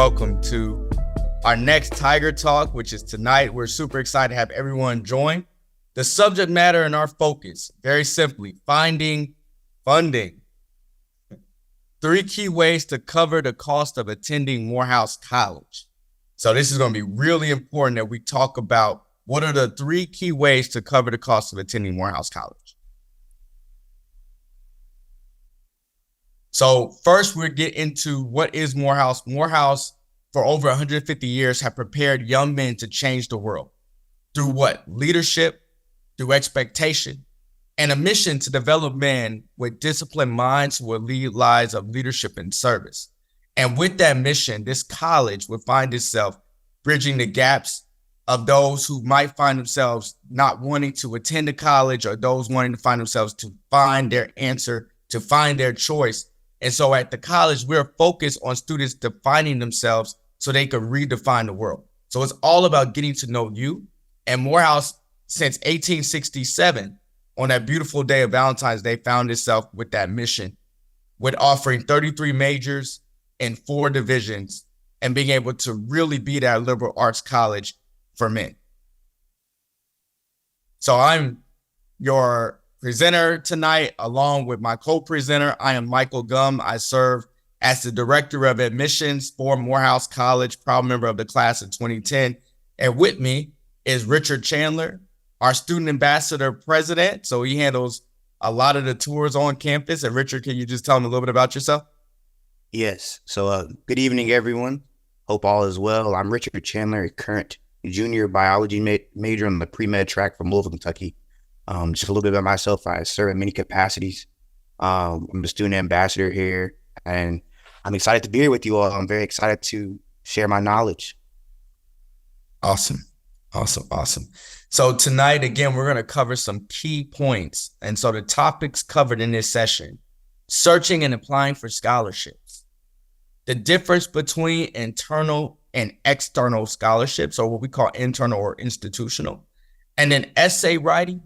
welcome to our next Tiger Talk, which is tonight. We're super excited to have everyone join. The subject matter and our focus, very simply, finding funding. 3 key ways to cover the cost of attending Morehouse College. So this is going to be really important that we talk about what are the 3 key ways to cover the cost of attending Morehouse College. So first, we'll get into what is Morehouse. Morehouse, for over 150 years, have prepared young men to change the world. Through what? Leadership, through expectation, and a mission to develop men with disciplined minds who will lead lives of leadership and service. And with that mission, this college will find itself bridging the gaps of those who might find themselves not wanting to attend the college, or those wanting to find themselves to find their answer, to find their choice. And so at the college, we're focused on students defining themselves so they can redefine the world. So it's all about getting to know you. And Morehouse, since 1867, on that beautiful day of Valentine's Day, found itself with that mission, with offering 33 majors in 4 divisions and being able to really be that liberal arts college for men. So I'm your presenter tonight, along with my co-presenter. I am Michael Gum. I serve as the Director of Admissions for Morehouse College, proud member of the class of 2010. And with me is Richard Chandler, our Student Ambassador President. So he handles a lot of the tours on campus. And Richard, can you just tell them a little bit about yourself? Yes. So good evening, everyone. Hope all is well. I'm Richard Chandler, a current junior biology major on the pre-med track from Louisville, Kentucky. Just a little bit about myself. I serve in many capacities. I'm the student ambassador here, and I'm excited to be here with you all. I'm very excited to share my knowledge. Awesome. So tonight, again, we're going to cover some key points. And so the topics covered in this session: searching and applying for scholarships, the difference between internal and external scholarships, or what we call internal or institutional, and then essay writing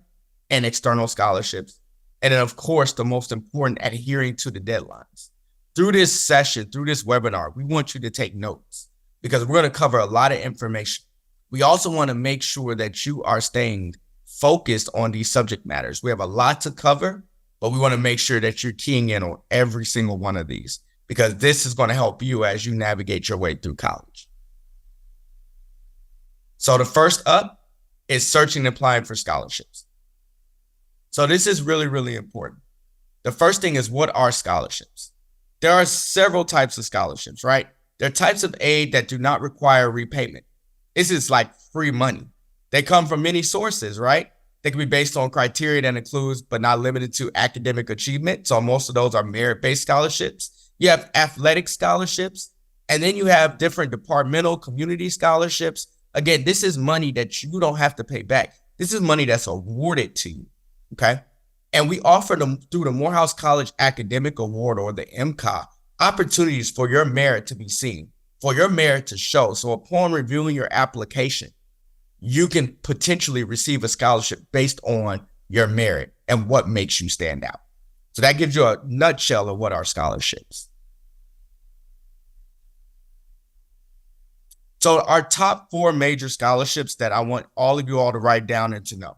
and external scholarships. And then, of course, the most important, adhering to the deadlines. Through this session, through this webinar, we want you to take notes because we're going to cover a lot of information. We also want to make sure that you are staying focused on these subject matters. We have a lot to cover, but we want to make sure that you're keying in on every single one of these, because this is going to help you as you navigate your way through college. So the first up is searching and applying for scholarships. So this is really, really important. The first thing is, what are scholarships? There are several types of scholarships, right? There are types of aid that do not require repayment. This is like free money. They come from many sources, right? They can be based on criteria that includes, but not limited to, academic achievement. So most of those are merit-based scholarships. You have athletic scholarships, and then you have different departmental community scholarships. Again, this is money that you don't have to pay back. This is money that's awarded to you. Okay. And we offer them through the Morehouse College Academic Award, or the MCA, opportunities for your merit to be seen, for your merit to show. So upon reviewing your application, you can potentially receive a scholarship based on your merit and what makes you stand out. So that gives you a nutshell of what are scholarships. So our top 4 major scholarships that I want all of you all to write down and to know.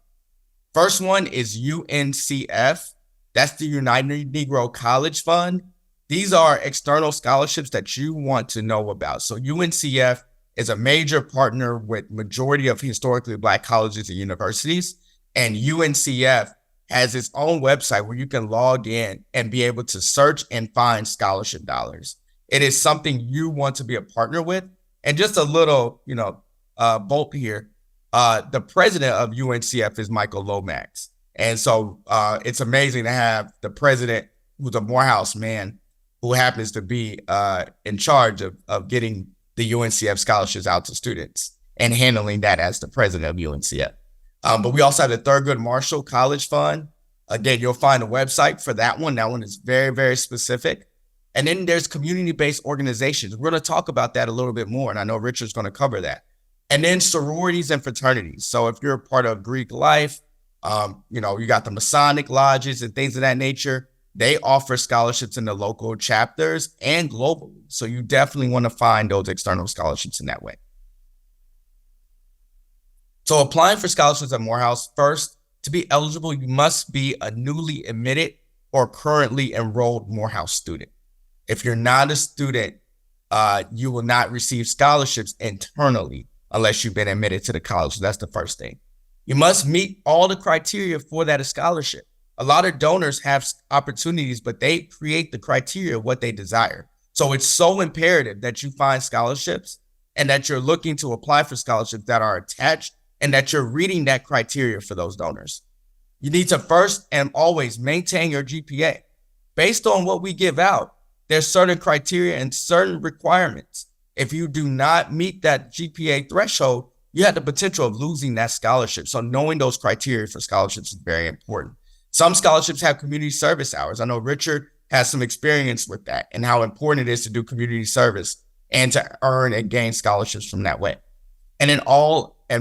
First one is UNCF. That's the United Negro College Fund. These are external scholarships that you want to know about. So UNCF is a major partner with majority of historically Black colleges and universities. And UNCF has its own website where you can log in and be able to search and find scholarship dollars. It is something you want to be a partner with. And just a little, bolt here. The president of UNCF is Michael Lomax. And so it's amazing to have the president, who's a Morehouse man, who happens to be in charge of getting the UNCF scholarships out to students and handling that as the president of UNCF. But we also have the Thurgood Marshall College Fund. Again, you'll find a website for that one. That one is very, very specific. And then there's community-based organizations. We're going to talk about that a little bit more, and I know Richard's going to cover that. And then sororities and fraternities. So if you're a part of Greek life, you got the Masonic lodges and things of that nature. They offer scholarships in the local chapters and globally. So you definitely want to find those external scholarships in that way. So applying for scholarships at Morehouse, first, to be eligible, you must be a newly admitted or currently enrolled Morehouse student. If you're not a student, you will not receive scholarships internally unless you've been admitted to the college. So that's the first thing. You must meet all the criteria for that scholarship. A lot of donors have opportunities, but they create the criteria of what they desire. So it's so imperative that you find scholarships and that you're looking to apply for scholarships that are attached and that you're reading that criteria for those donors. You need to first and always maintain your GPA. Based on what we give out, there's certain criteria and certain requirements. If you do not meet that GPA threshold, you have the potential of losing that scholarship. So knowing those criteria for scholarships is very important. Some scholarships have community service hours. I know Richard has some experience with that and how important it is to do community service and to earn and gain scholarships from that way. And then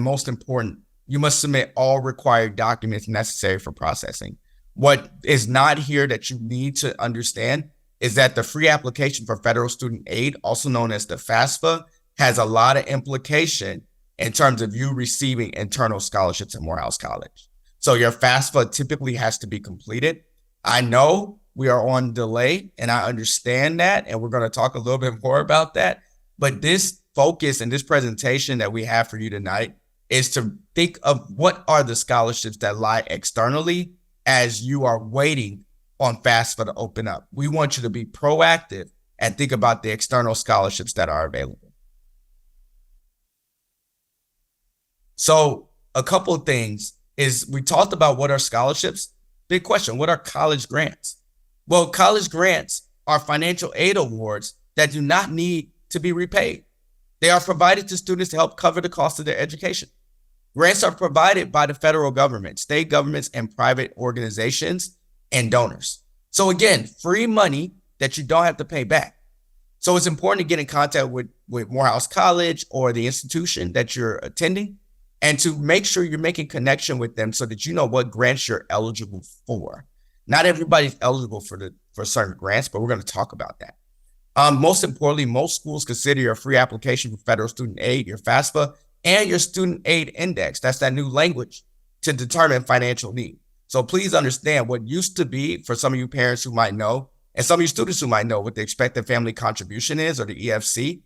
most important, you must submit all required documents necessary for processing. What is not here that you need to understand is that the free application for federal student aid, also known as the FAFSA, has a lot of implication in terms of you receiving internal scholarships at Morehouse College. So your FAFSA typically has to be completed. I know we are on delay and I understand that, and we're going to talk a little bit more about that. But this focus and this presentation that we have for you tonight is to think of what are the scholarships that lie externally as you are waiting on FAFSA to open up. We want you to be proactive and think about the external scholarships that are available. So a couple of things is we talked about what are scholarships. Big question, what are college grants? Well, college grants are financial aid awards that do not need to be repaid. They are provided to students to help cover the cost of their education. Grants are provided by the federal government, state governments, and private organizations and donors. So again, free money that you don't have to pay back. So it's important to get in contact with Morehouse College or the institution that you're attending and to make sure you're making connection with them so that you know what grants you're eligible for. Not everybody's eligible for certain grants, but we're going to talk about that. Most importantly, most schools consider your free application for federal student aid, your FAFSA, and your student aid index. That's that new language to determine financial need. So please understand what used to be, for some of you parents who might know, and some of you students who might know what the expected family contribution is, or the EFC,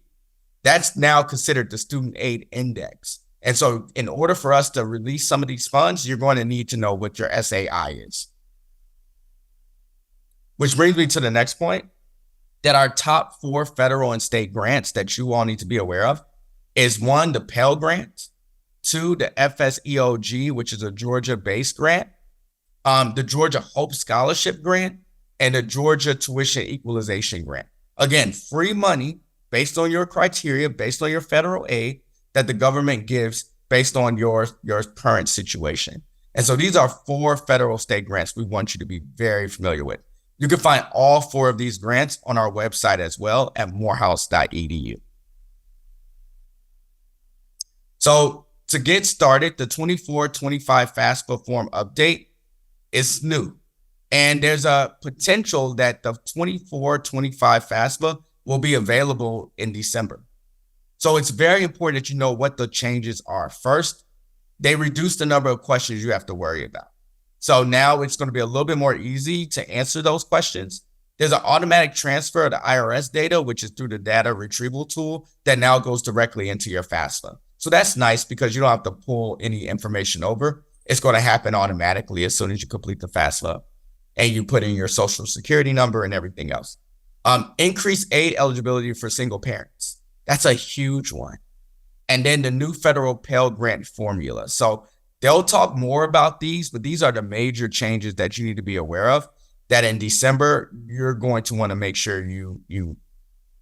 that's now considered the student aid index. And so in order for us to release some of these funds, you're going to need to know what your SAI is. Which brings me to the next point, that our top 4 federal and state grants that you all need to be aware of is 1, the Pell Grant, 2, the FSEOG, which is a Georgia-based grant, the Georgia Hope Scholarship Grant, and the Georgia Tuition Equalization Grant. Again, free money based on your criteria, based on your federal aid that the government gives based on your current situation. And so these are 4 federal state grants we want you to be very familiar with. You can find all 4 of these grants on our website as well at morehouse.edu. So to get started, the 24-25 FAFSA form update is new. And there's a potential that the 24-25 FAFSA will be available in December. So it's very important that you know what the changes are. First, they reduce the number of questions you have to worry about. So now it's going to be a little bit more easy to answer those questions. There's an automatic transfer of the IRS data, which is through the data retrieval tool that now goes directly into your FAFSA. So that's nice because you don't have to pull any information over. It's going to happen automatically as soon as you complete the FAFSA and you put in your social security number and everything else. Increased aid eligibility for single parents. That's a huge one. And then the new federal Pell Grant formula. So they'll talk more about these, but these are the major changes that you need to be aware of, that in December, you're going to want to make sure you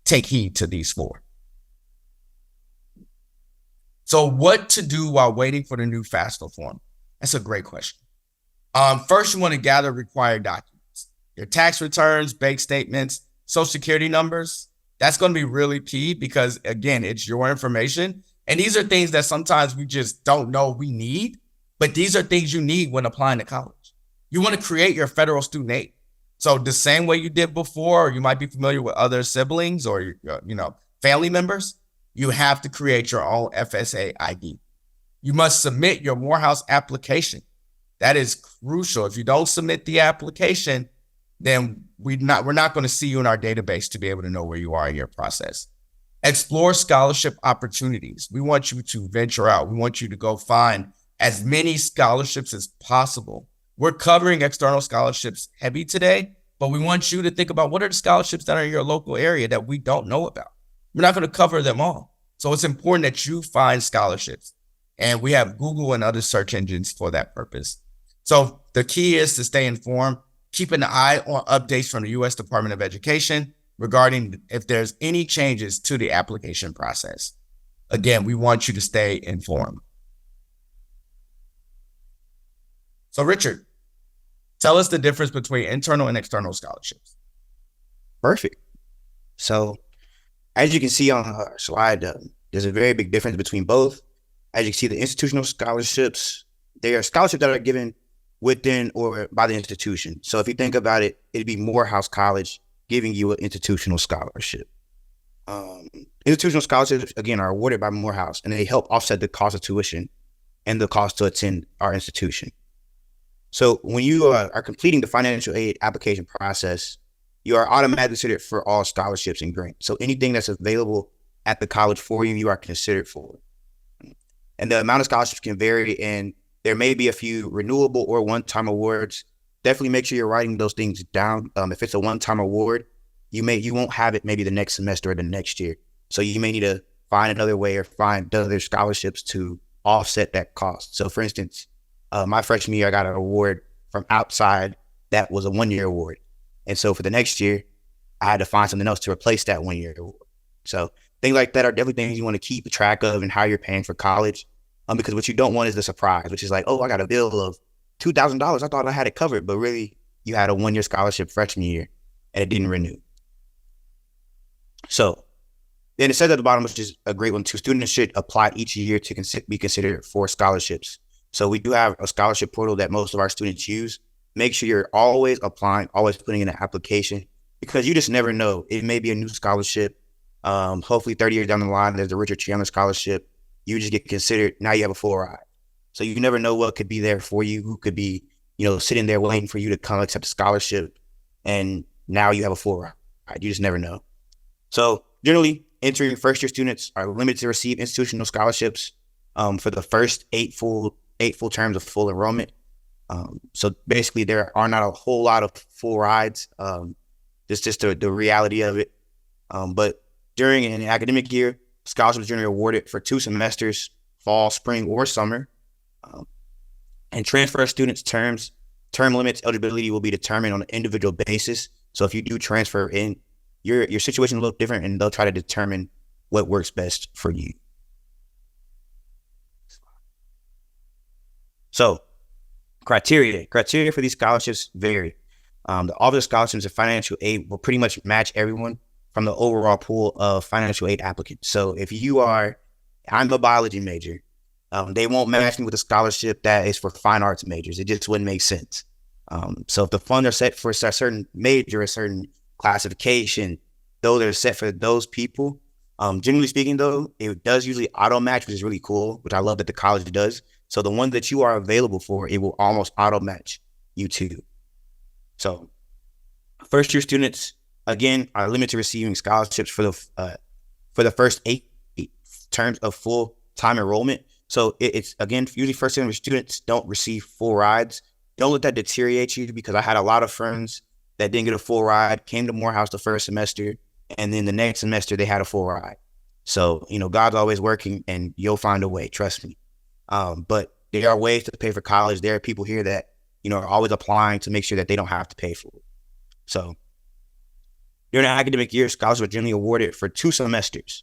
take heed to these 4. So what to do while waiting for the new FAFSA form? That's a great question. First, you want to gather required documents. Your tax returns, bank statements, social security numbers. That's going to be really key because, again, it's your information. And these are things that sometimes we just don't know we need, but these are things you need when applying to college. You want to create your federal student aid. So the same way you did before, or you might be familiar with other siblings or family members, you have to create your own FSA ID. You must submit your Morehouse application. That is crucial. If you don't submit the application, then we're not going to see you in our database to be able to know where you are in your process. Explore scholarship opportunities. We want you to venture out. We want you to go find as many scholarships as possible. We're covering external scholarships heavy today, but we want you to think about what are the scholarships that are in your local area that we don't know about. We're not going to cover them all. So it's important that you find scholarships. And we have Google and other search engines for that purpose. So the key is to stay informed, keep an eye on updates from the U.S. Department of Education regarding if there's any changes to the application process. Again, we want you to stay informed. So Richard, tell us the difference between internal and external scholarships. Perfect. So as you can see on our slide, there's a very big difference between both. As you can see, the institutional scholarships, they are scholarships that are given within or by the institution. So if you think about it, it'd be Morehouse College giving you an institutional scholarship. Institutional scholarships, again, are awarded by Morehouse, and they help offset the cost of tuition and the cost to attend our institution. So when you are completing the financial aid application process, you are automatically considered for all scholarships and grants. So anything that's available at the college for you, you are considered for. And the amount of scholarships can vary, and there may be a few renewable or one-time awards. Definitely make sure you're writing those things down. If it's a one-time award, you won't have it maybe the next semester or the next year. So you may need to find another way or find other scholarships to offset that cost. So for instance, my freshman year, I got an award from outside that was a one-year award. And so for the next year, I had to find something else to replace that one-year award. So things like that are definitely things you want to keep track of and how you're paying for college. Because what you don't want is the surprise, which is like, oh, I got a bill of $2,000. I thought I had it covered, but really you had a one-year scholarship freshman year and it didn't renew. So then it says at the bottom, which is a great one too, students should apply each year to be considered for scholarships. So we do have a scholarship portal that most of our students use. Make sure you're always applying, always putting in an application, because you just never know. It may be a new scholarship. Hopefully 30 years down the line, there's a Richard Chandler scholarship. You just get considered. Now you have a full ride. So you never know what could be there for you, who could be, sitting there waiting for you to come accept a scholarship. And now you have a full ride. You just never know. So generally, entering first year students are limited to receive institutional scholarships for the first eight full terms of full enrollment. So basically, there are not a whole lot of full rides. Just the reality of it. But during an academic year, scholarships are generally awarded for 2 semesters, fall, spring, or summer. And transfer students' term limits eligibility will be determined on an individual basis. So if you do transfer in, your situation will look different, and they'll try to determine what works best for you. So criteria for these scholarships vary. The Office of Scholarships and Financial Aid will pretty much match everyone from the overall pool of financial aid applicants. So if I'm a biology major, they won't match me with a scholarship that is for fine arts majors. It just wouldn't make sense. So if the funds are set for a certain major, a certain classification, those are set for those people. Generally speaking, though, it does usually auto match, which is really cool, which I love that the college does. So the one that you are available for, it will almost auto match you to. So first year students, again, are limited to receiving scholarships for the first 8 terms of full time enrollment. So it's again, usually first year students don't receive full rides. Don't let that deteriorate you, because I had a lot of friends that didn't get a full ride, came to Morehouse the first semester, and then the next semester they had a full ride. So, God's always working, and you'll find a way, trust me. But there are ways to pay for college. There are people here that, are always applying to make sure that they don't have to pay for it. So during an academic year, scholarships are generally awarded for 2 semesters.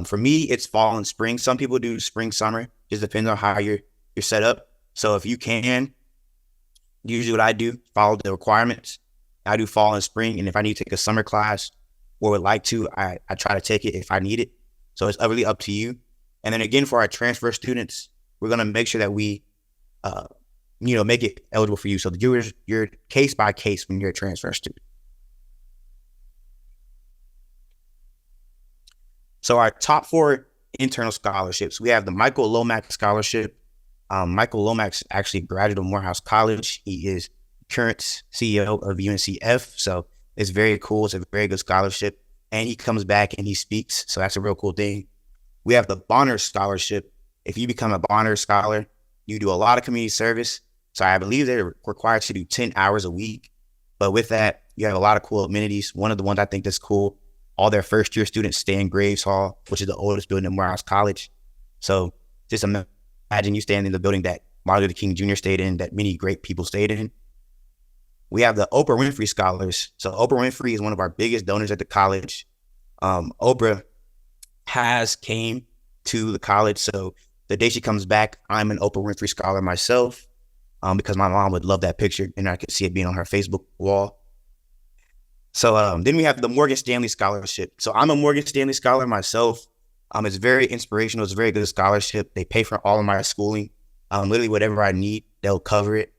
For me, it's fall and spring. Some people do spring, summer. Just depends on how you're set up. So if you can, usually what I do, follow the requirements. I do fall and spring. And if I need to take a summer class or would like to, I try to take it if I need it. So it's really up to you. And then again, for our transfer students, we're going to make sure that we make it eligible for you. So you're case by case when you're a transfer student. So our top 4 internal scholarships, we have the Michael Lomax Scholarship. Michael Lomax actually graduated from Morehouse College. He is current CEO of UNCF. So it's very cool. It's a very good scholarship. And he comes back and he speaks. So that's a real cool thing. We have the Bonner Scholarship. If you become a Bonner Scholar, you do a lot of community service. So I believe they're required to do 10 hours a week. But with that, you have a lot of cool amenities. One of the ones I think that's cool, all their first year students stay in Graves Hall, which is the oldest building in Morehouse College. So just imagine you standing in the building that Martin Luther King Jr. stayed in, that many great people stayed in. We have the Oprah Winfrey Scholars. So Oprah Winfrey is one of our biggest donors at the college. Oprah came to the college. So the day she comes back, I'm an Oprah Winfrey Scholar myself, because my mom would love that picture and I could see it being on her Facebook wall. So then we have the Morgan Stanley Scholarship. So I'm a Morgan Stanley Scholar myself. It's very inspirational. It's a very good scholarship. They pay for all of my schooling. Literally whatever I need, they'll cover it.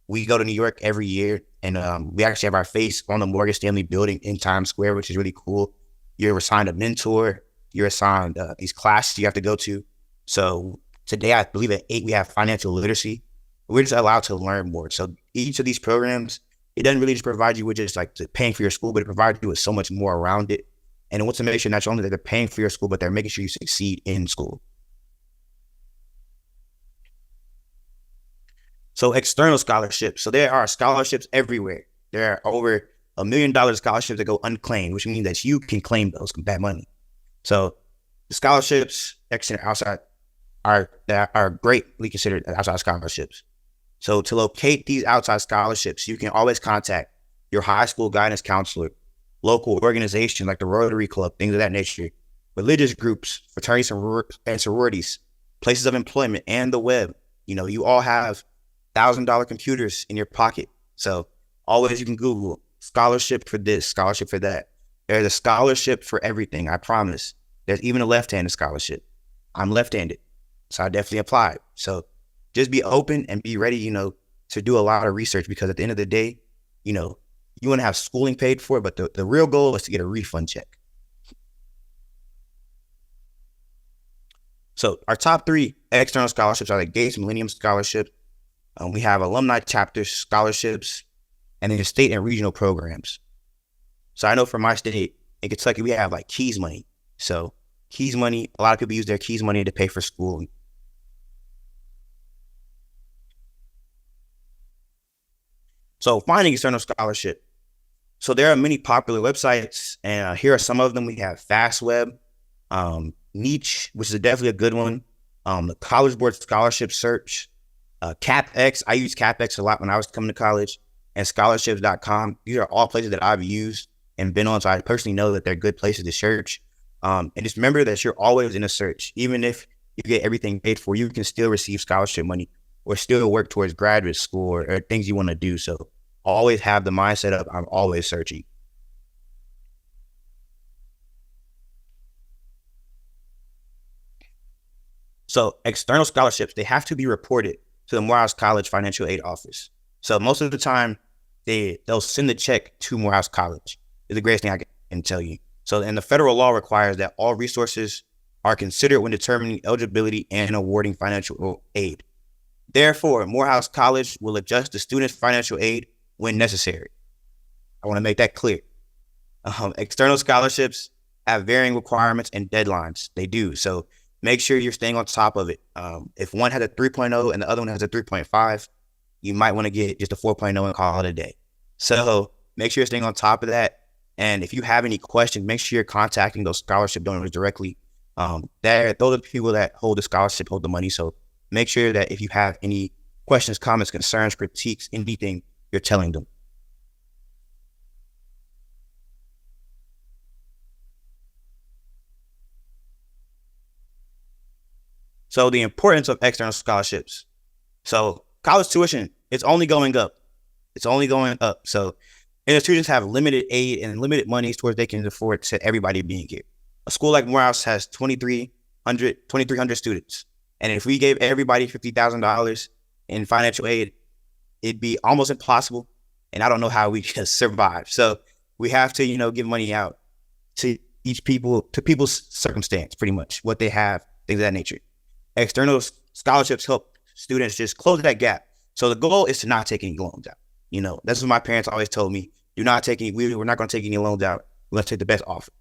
We go to New York every year, and we actually have our face on the Morgan Stanley building in Times Square, which is really cool. You're assigned a mentor. You're assigned these classes you have to go to. So today, I believe at 8, we have financial literacy. We're just allowed to learn more. So each of these programs, it doesn't really just provide you with just like paying for your school, but it provides you with so much more around it. And it wants to make sure not only that they're paying for your school, but they're making sure you succeed in school. So external scholarships. So there are scholarships everywhere. There are over $1 million scholarships that go unclaimed, which means that you can claim that money. So the scholarships outside are greatly considered outside scholarships. So to locate these outside scholarships, you can always contact your high school guidance counselor, local organizations like the Rotary Club, things of that nature, religious groups, fraternities and sororities, places of employment, and the web. You all have $1,000 computers in your pocket. So always you can Google scholarship for this, scholarship for that. There's a scholarship for everything, I promise. There's even a left-handed scholarship. I'm left-handed, so I definitely applied. So just be open and be ready, to do a lot of research, because at the end of the day, you want to have schooling paid for, but the real goal is to get a refund check. So our top 3 external scholarships are the Gates Millennium Scholarship. We have alumni chapter scholarships, and then the state and regional programs. So I know for my state, in Kentucky, we have like Keys money. So Keys money, a lot of people use their Keys money to pay for schooling. So finding external scholarship. So there are many popular websites, and here are some of them. We have FastWeb, Niche, which is definitely a good one. The College Board Scholarship Search, CapX. I use CapX a lot when I was coming to college, and scholarships.com. These are all places that I've used and been on, so I personally know that they're good places to search. And just remember that you're always in a search. Even if you get everything paid for, you can still receive scholarship money or still work towards graduate school or things you want to do. So always have the mindset of I'm always searching. So external scholarships, they have to be reported to the Morehouse College Financial Aid Office. So most of the time, they'll send the check to Morehouse College. It's the greatest thing I can tell you. So, and the federal law requires that all resources are considered when determining eligibility and awarding financial aid. Therefore, Morehouse College will adjust the student's financial aid when necessary. I want to make that clear. External scholarships have varying requirements and deadlines. They do. So make sure you're staying on top of it. If one has a 3.0 and the other one has a 3.5, you might want to get just a 4.0 and call it a day. So make sure you're staying on top of that. And if you have any questions, make sure you're contacting those scholarship donors directly. Those are the people that hold the scholarship, hold the money. So make sure that if you have any questions, comments, concerns, critiques, anything, you're telling them. So the importance of external scholarships. So college tuition, it's only going up. It's only going up. So institutions have limited aid and limited money towards they can afford to everybody being here. A school like Morehouse has 2,300 students. And if we gave everybody $50,000 in financial aid, it'd be almost impossible. And I don't know how we can survive. So we have to, give money out to people's circumstance, pretty much what they have, things of that nature. External scholarships help students just close that gap. So the goal is to not take any loans out. That's what my parents always told me. We're not going to take any loans out. We're going to take the best offer.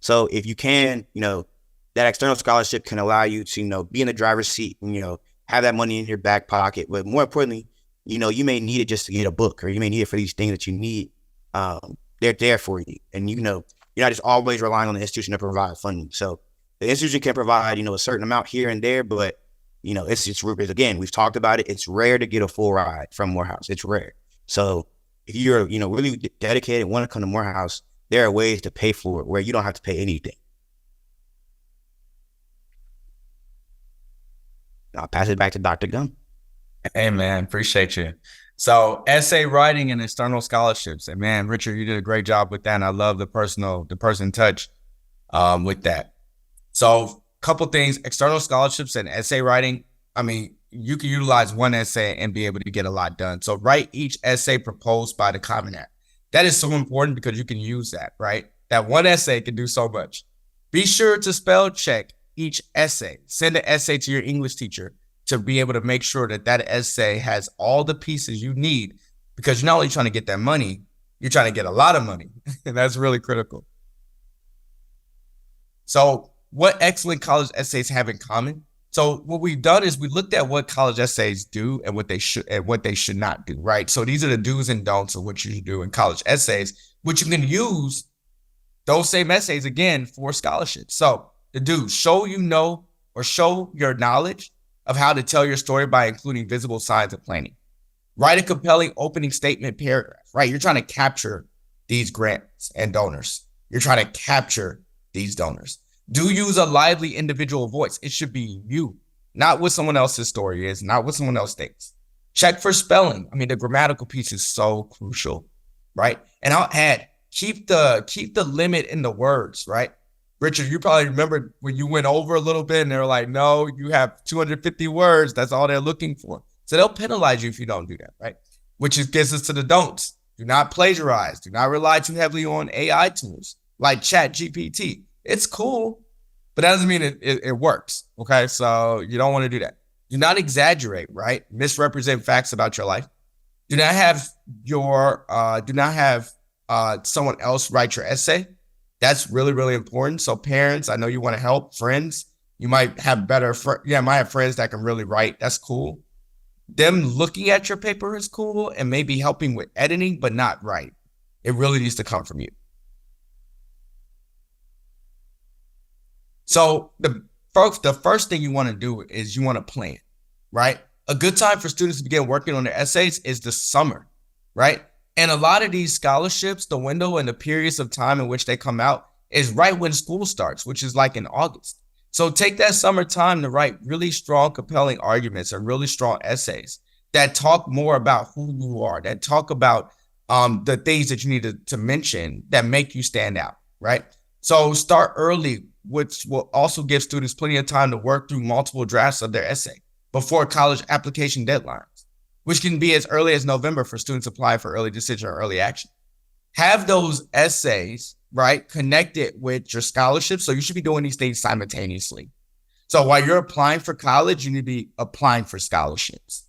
So if you can, that external scholarship can allow you to, be in the driver's seat and, have that money in your back pocket. But more importantly, you may need it just to get a book, or you may need it for these things that you need. They're there for you. And, you're not just always relying on the institution to provide funding. So the institution can provide, a certain amount here and there, but, it's again, we've talked about it. It's rare to get a full ride from Morehouse. It's rare. So if you're, really dedicated and want to come to Morehouse, there are ways to pay for it where you don't have to pay anything. I'll pass it back to Dr. Gum. Hey, man, appreciate you. So essay writing and external scholarships. And man, Richard, you did a great job with that. And I love the person touch with that. So a couple things, external scholarships and essay writing. I mean, you can utilize one essay and be able to get a lot done. So write each essay proposed by the Common App. That is so important because you can use that, right? That one essay can do so much. Be sure to spell check each essay. Send an essay to your English teacher to be able to make sure that essay has all the pieces you need, because you're not only trying to get that money, you're trying to get a lot of money. And that's really critical. So what excellent college essays have in common? So what we've done is we looked at what college essays do and what they should not do, right? So these are the do's and don'ts of what you should do in college essays, which you can use those same essays again for scholarships. So the do's: show your knowledge of how to tell your story by including visible signs of planning. Write a compelling opening statement paragraph, right? You're trying to capture these grants and donors. You're trying to capture these donors. Do use a lively individual voice. It should be you, not what someone else's story is, not what someone else thinks. Check for spelling. I mean, the grammatical piece is so crucial, right? And I'll add, keep the limit in the words, right? Richard, you probably remember when you went over a little bit and they were like, no, you have 250 words. That's all they're looking for. So they'll penalize you if you don't do that, right? Which gets us to the don'ts. Do not plagiarize. Do not rely too heavily on AI tools like ChatGPT. It's cool, but that doesn't mean it works, okay? So you don't want to do that. Do not exaggerate, right? Misrepresent facts about your life. Do not have someone else write your essay. That's really, really important. So parents, I know you want to help. Friends, you might have might have friends that can really write. That's cool. Them looking at your paper is cool and maybe helping with editing, but not writing. It really needs to come from you. So the first thing you want to do is you want to plan, right? A good time for students to begin working on their essays is the summer, right? And a lot of these scholarships, the window and the periods of time in which they come out is right when school starts, which is like in August. So take that summer time to write really strong, compelling arguments and really strong essays that talk more about who you are, that talk about the things that you need to mention that make you stand out, right? So start early, which will also give students plenty of time to work through multiple drafts of their essay before college application deadlines, which can be as early as November for students applying for early decision or early action. Have those essays, right, connected with your scholarship. So you should be doing these things simultaneously. So while you're applying for college, you need to be applying for scholarships,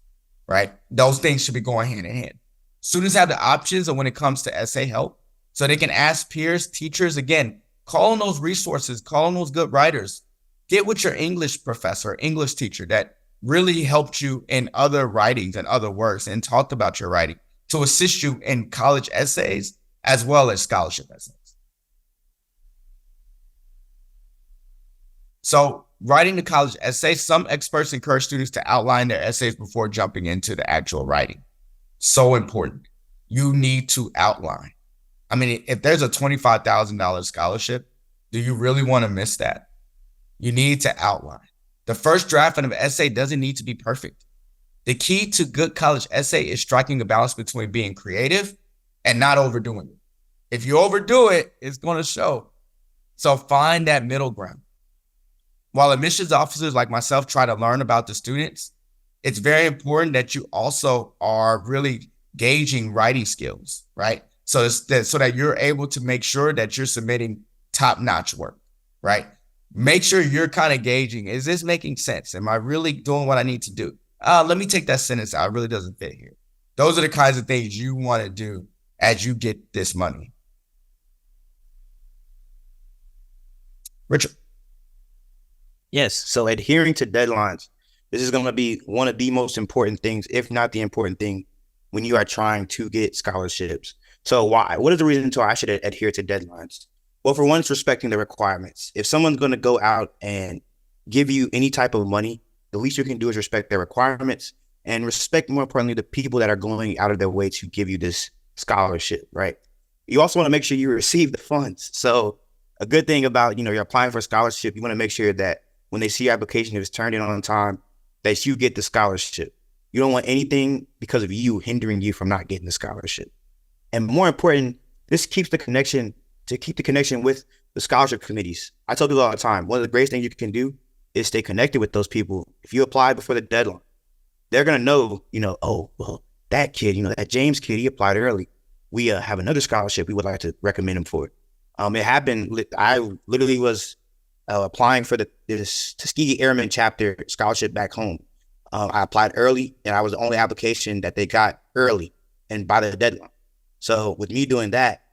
right? Those things should be going hand in hand. Students have the options of when it comes to essay help. So they can ask peers, teachers, again, call on those resources, call on those good writers. Get with your English professor, English teacher that really helped you in other writings and other works and talked about your writing to assist you in college essays as well as scholarship essays. So writing the college essay, some experts encourage students to outline their essays before jumping into the actual writing. So important. You need to outline. I mean, if there's a $25,000 scholarship, do you really want to miss that? You need to outline. The first draft of an essay doesn't need to be perfect. The key to good college essay is striking a balance between being creative and not overdoing it. If you overdo it, it's going to show. So find that middle ground. While admissions officers like myself try to learn about the students, it's very important that you also are really gauging writing skills, right? So so that you're able to make sure that you're submitting top-notch work, right? Make sure you're kind of gauging, is this making sense? Am I really doing what I need to do? Let me take that sentence out. It really doesn't fit here. Those are the kinds of things you want to do as you get this money. Richard. Yes. So adhering to deadlines, this is going to be one of the most important things, if not the important thing, when you are trying to get scholarships. So why? What is the reason to I should adhere to deadlines? Well, for one, it's respecting the requirements. If someone's going to go out and give you any type of money, the least you can do is respect their requirements and respect, more importantly, the people that are going out of their way to give you this scholarship, right? You also want to make sure you receive the funds. So a good thing about, you're applying for a scholarship, you want to make sure that when they see your application, if it's turned in on time, that you get the scholarship. You don't want anything because of you hindering you from not getting the scholarship. And more important, this keeps the connection with the scholarship committees. I tell people all the time, one of the greatest things you can do is stay connected with those people. If you apply before the deadline, they're going to know, oh, well, that kid, that James kid, he applied early. We have another scholarship we would like to recommend him for. It happened, I literally was applying for the Tuskegee Airmen chapter scholarship back home. I applied early, and I was the only application that they got early and by the deadline. So with me doing that,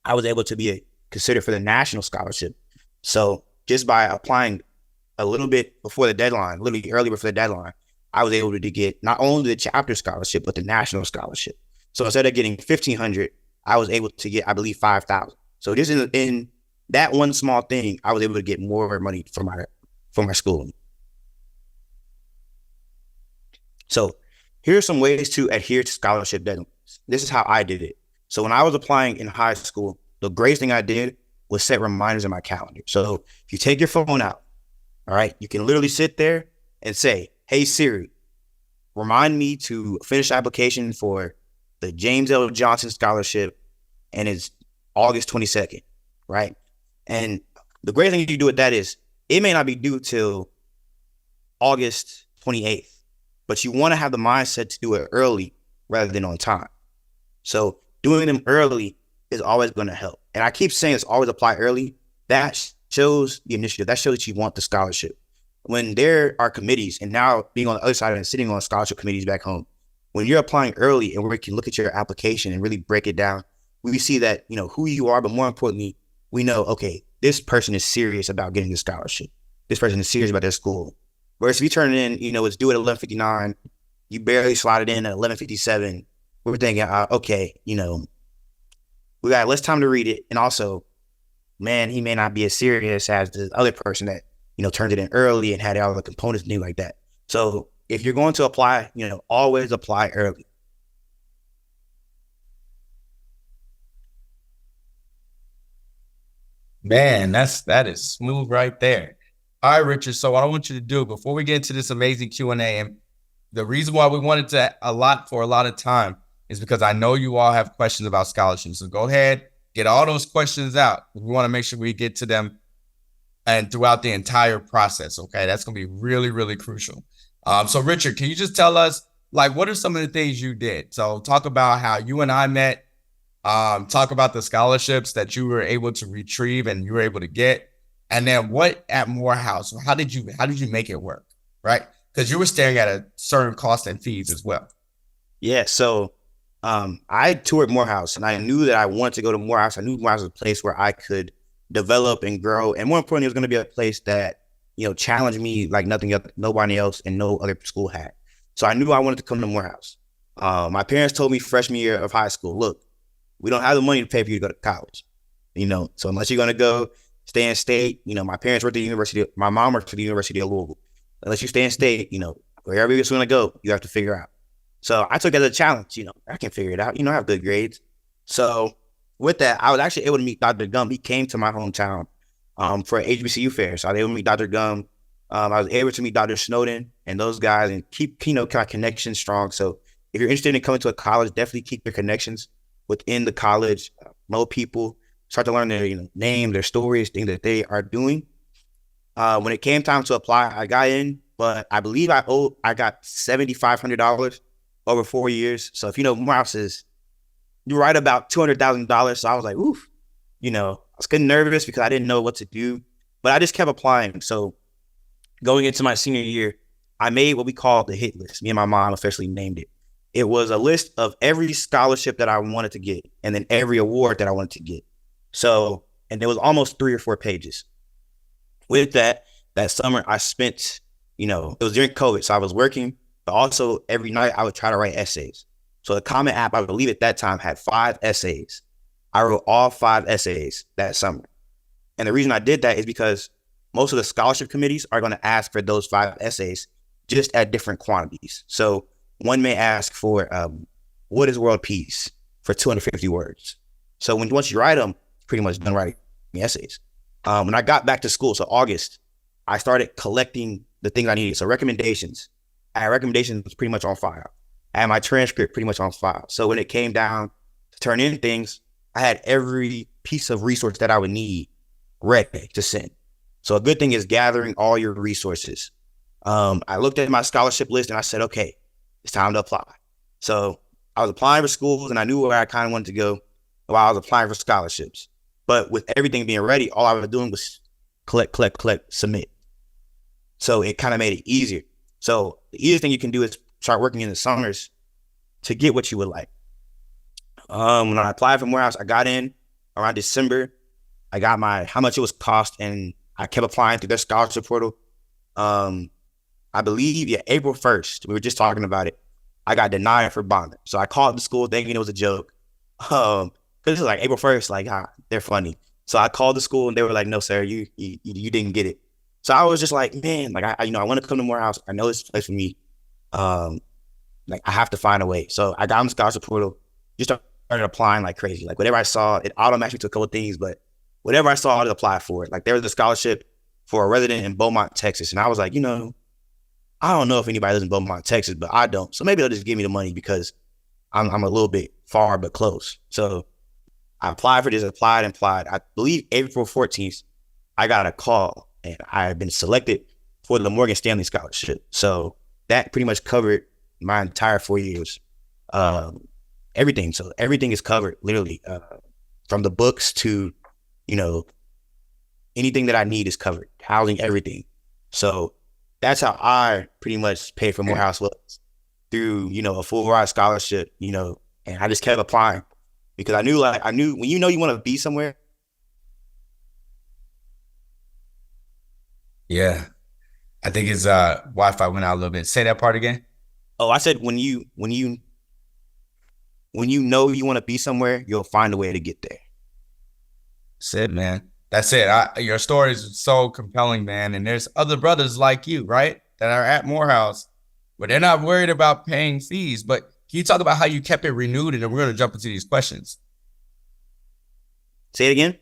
I was able to be considered for the national scholarship. So just by applying a little bit before the deadline, literally early before the deadline, I was able to get not only the chapter scholarship, but the national scholarship. So instead of getting $1,500, I was able to get, I believe, $5,000. So just in that one small thing, I was able to get more money for my schooling. So here are some ways to adhere to scholarship deadlines. This is how I did it. So when I was applying in high school, the greatest thing I did was set reminders in my calendar. So if you take your phone out, all right, you can literally sit there and say, hey, Siri, remind me to finish application for the James L. Johnson Scholarship, and it's August 22nd, right? And the great thing you do with that is it may not be due till August 28th, but you want to have the mindset to do it early rather than on time. So doing them early is always going to help. And I keep saying it's always apply early. That shows the initiative. That shows that you want the scholarship. When there are committees, and now being on the other side and sitting on scholarship committees back home, when you're applying early and we can look at your application and really break it down, we see that, who you are, but more importantly, we know, okay, this person is serious about getting the scholarship. This person is serious about their school. Whereas if you turn it in, it's due at 11:59, you barely slide it in at 11:57. We're thinking, okay, we got less time to read it. And also, man, he may not be as serious as the other person that, turned it in early and had all the components and things like that. So if you're going to apply, always apply early. Man, that is smooth right there. All right, Richard. So what I want you to do before we get into this amazing Q&A, and the reason why we wanted to allot for a lot of time is because I know you all have questions about scholarships. So go ahead, get all those questions out. We want to make sure we get to them and throughout the entire process. Okay, that's going to be really, really crucial. So Richard, can you just tell us, what are some of the things you did? So talk about how you and I met. Talk about the scholarships that you were able to retrieve and you were able to get. And then what at Morehouse, how did you make it work? Right? Because you were staring at a certain cost and fees as well. Yeah. So I toured Morehouse and I knew that I wanted to go to Morehouse. I knew Morehouse was a place where I could develop and grow. And more importantly, it was going to be a place that, challenged me like nobody else and no other school had. So I knew I wanted to come to Morehouse. My parents told me freshman year of high school, look, we don't have the money to pay for you to go to college, so unless you're going to go stay in state, my parents worked at the university, my mom worked for the University of Louisville. Unless you stay in state, wherever you're going to go, you have to figure out. So I took it as a challenge, I can figure it out, I have good grades. So with that, I was actually able to meet Dr. Gum. He came to my hometown for an HBCU fair. So I was able to meet Dr. Gum. I was able to meet Dr. Snowden and those guys and keep, kind of connections strong. So if you're interested in coming to a college, definitely keep your connections within the college, know people, start to learn their name, their stories, things that they are doing. When it came time to apply, I got in but I believe I got $7,500 over 4 years. So if you know, Morehouse is you're right about $200,000. So I was like, oof, I was getting nervous because I didn't know what to do, but I just kept applying. So going into my senior year, I made what we call the hit list. Me and my mom officially named it. It was a list of every scholarship that I wanted to get and then every award that I wanted to get. So, and there was almost 3 or 4 pages. With that summer I spent, it was during COVID. So I was working, but also every night I would try to write essays. So the Common App, I believe at that time, had 5 essays. I wrote all 5 essays that summer. And the reason I did that is because most of the scholarship committees are going to ask for those 5 essays just at different quantities. So one may ask for what is world peace for 250 words. So once you write them, pretty much done writing essays. When I got back to school, so August, I started collecting the things I needed. So recommendations. I had recommendations pretty much on file. I had my transcript pretty much on file. So when it came down to turn in things, I had every piece of resource that I would need ready to send. So a good thing is gathering all your resources. I looked at my scholarship list and I said, okay, it's time to apply. So I was applying for schools and I knew where I kind of wanted to go while I was applying for scholarships. But with everything being ready, all I was doing was collect, submit. So it kind of made it easier. So the easiest thing you can do is start working in the summers to get what you would like. When I applied for Morehouse, I got in around December. I got how much it was cost, and I kept applying through their scholarship portal. I believe, April 1st, we were just talking about it. I got denied for bonding. So I called the school thinking it was a joke. Because it was like April 1st, like, they're funny. So I called the school and they were like, no, sir, you didn't get it. So I was just like, man, like, I want to come to Morehouse. I know this place for me. Like, I have to find a way. So I got on the scholarship portal, just started applying like crazy. Like, whatever I saw, it automatically took a couple of things, but whatever I saw, I would apply for it. Like, there was a scholarship for a resident in Beaumont, Texas. And I was like, I don't know if anybody lives in Beaumont, Texas, but I don't. So maybe they'll just give me the money because I'm a little bit far but close. So I applied for this, applied. I believe April 14th, I got a call and I had been selected for the Morgan Stanley Scholarship. So that pretty much covered my entire 4 years. Everything. So everything is covered, literally, from the books to, anything that I need is covered, housing, everything. So that's how I pretty much paid for Morehouse was through, a full ride scholarship, and I just kept applying because I knew when you want to be somewhere. Yeah. I think it's Wi-Fi went out a little bit. Say that part again. Oh, I said when you know you want to be somewhere, you'll find a way to get there. That's it, man. That's it. Your story is so compelling, man. And there's other brothers like you, right, that are at Morehouse, but they're not worried about paying fees. But can you talk about how you kept it renewed? And then we're going to jump into these questions. Say it again.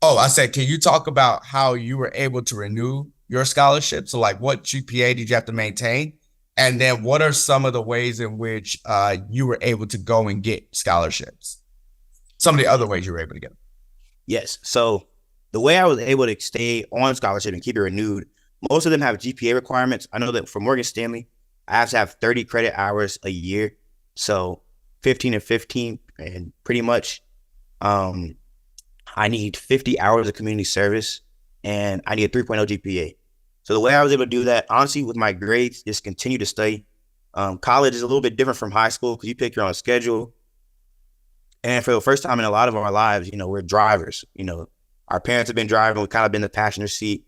Oh, I said, can you talk about how you were able to renew your scholarship? So like what GPA did you have to maintain? And then what are some of the ways in which you were able to go and get scholarships? Some of the other ways you were able to get them. Yes. So the way I was able to stay on scholarship and keep it renewed, most of them have GPA requirements. I know that for Morgan Stanley, I have to have 30 credit hours a year. So 15 and 15, and pretty much I need 50 hours of community service and I need a 3.0 GPA. So the way I was able to do that, honestly, with my grades, just continue to study. College is a little bit different from high school because you pick your own schedule. And for the first time in a lot of our lives, we're drivers. Our parents have been driving. We've kind of been the passenger seat.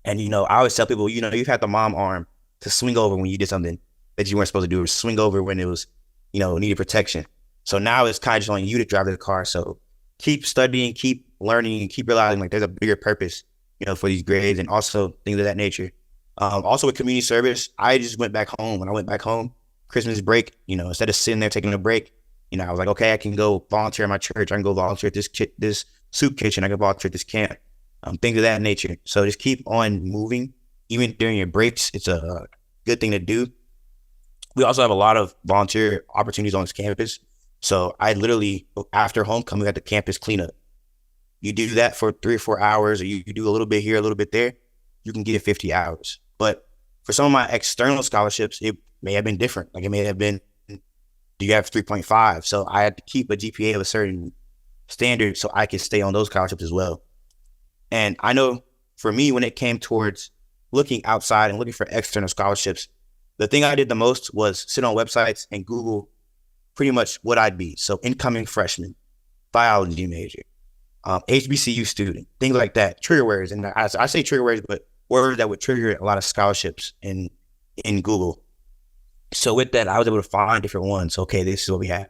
And, I always tell people, you've had the mom arm to swing over when you did something that you weren't supposed to do, or swing over when it was, needed protection. So now it's kind of just on you to drive the car. So keep studying, keep learning, and keep realizing like there's a bigger purpose, for these grades and also things of that nature. Also with community service, I just went back home. When I went back home, Christmas break, instead of sitting there taking a break, I was like, okay, I can go volunteer at my church. I can go volunteer at this soup kitchen. I can volunteer at this camp, things of that nature. So just keep on moving. Even during your breaks, it's a good thing to do. We also have a lot of volunteer opportunities on this campus. So I literally, after homecoming, at the campus cleanup. You do that for 3 or 4 hours, or you do a little bit here, a little bit there. you can get 50 hours. But for some of my external scholarships, it may have been different. Like it may have been, do you have 3.5? So I had to keep a GPA of a certain standard so I could stay on those scholarships as well. And I know for me, when it came towards looking outside and looking for external scholarships, the thing I did the most was sit on websites and Google pretty much what I'd be. So incoming freshman, biology major, HBCU student, things like that, trigger words. And I say trigger words, but words that would trigger a lot of scholarships in Google. So with that, I was able to find different ones. Okay, this is what we have.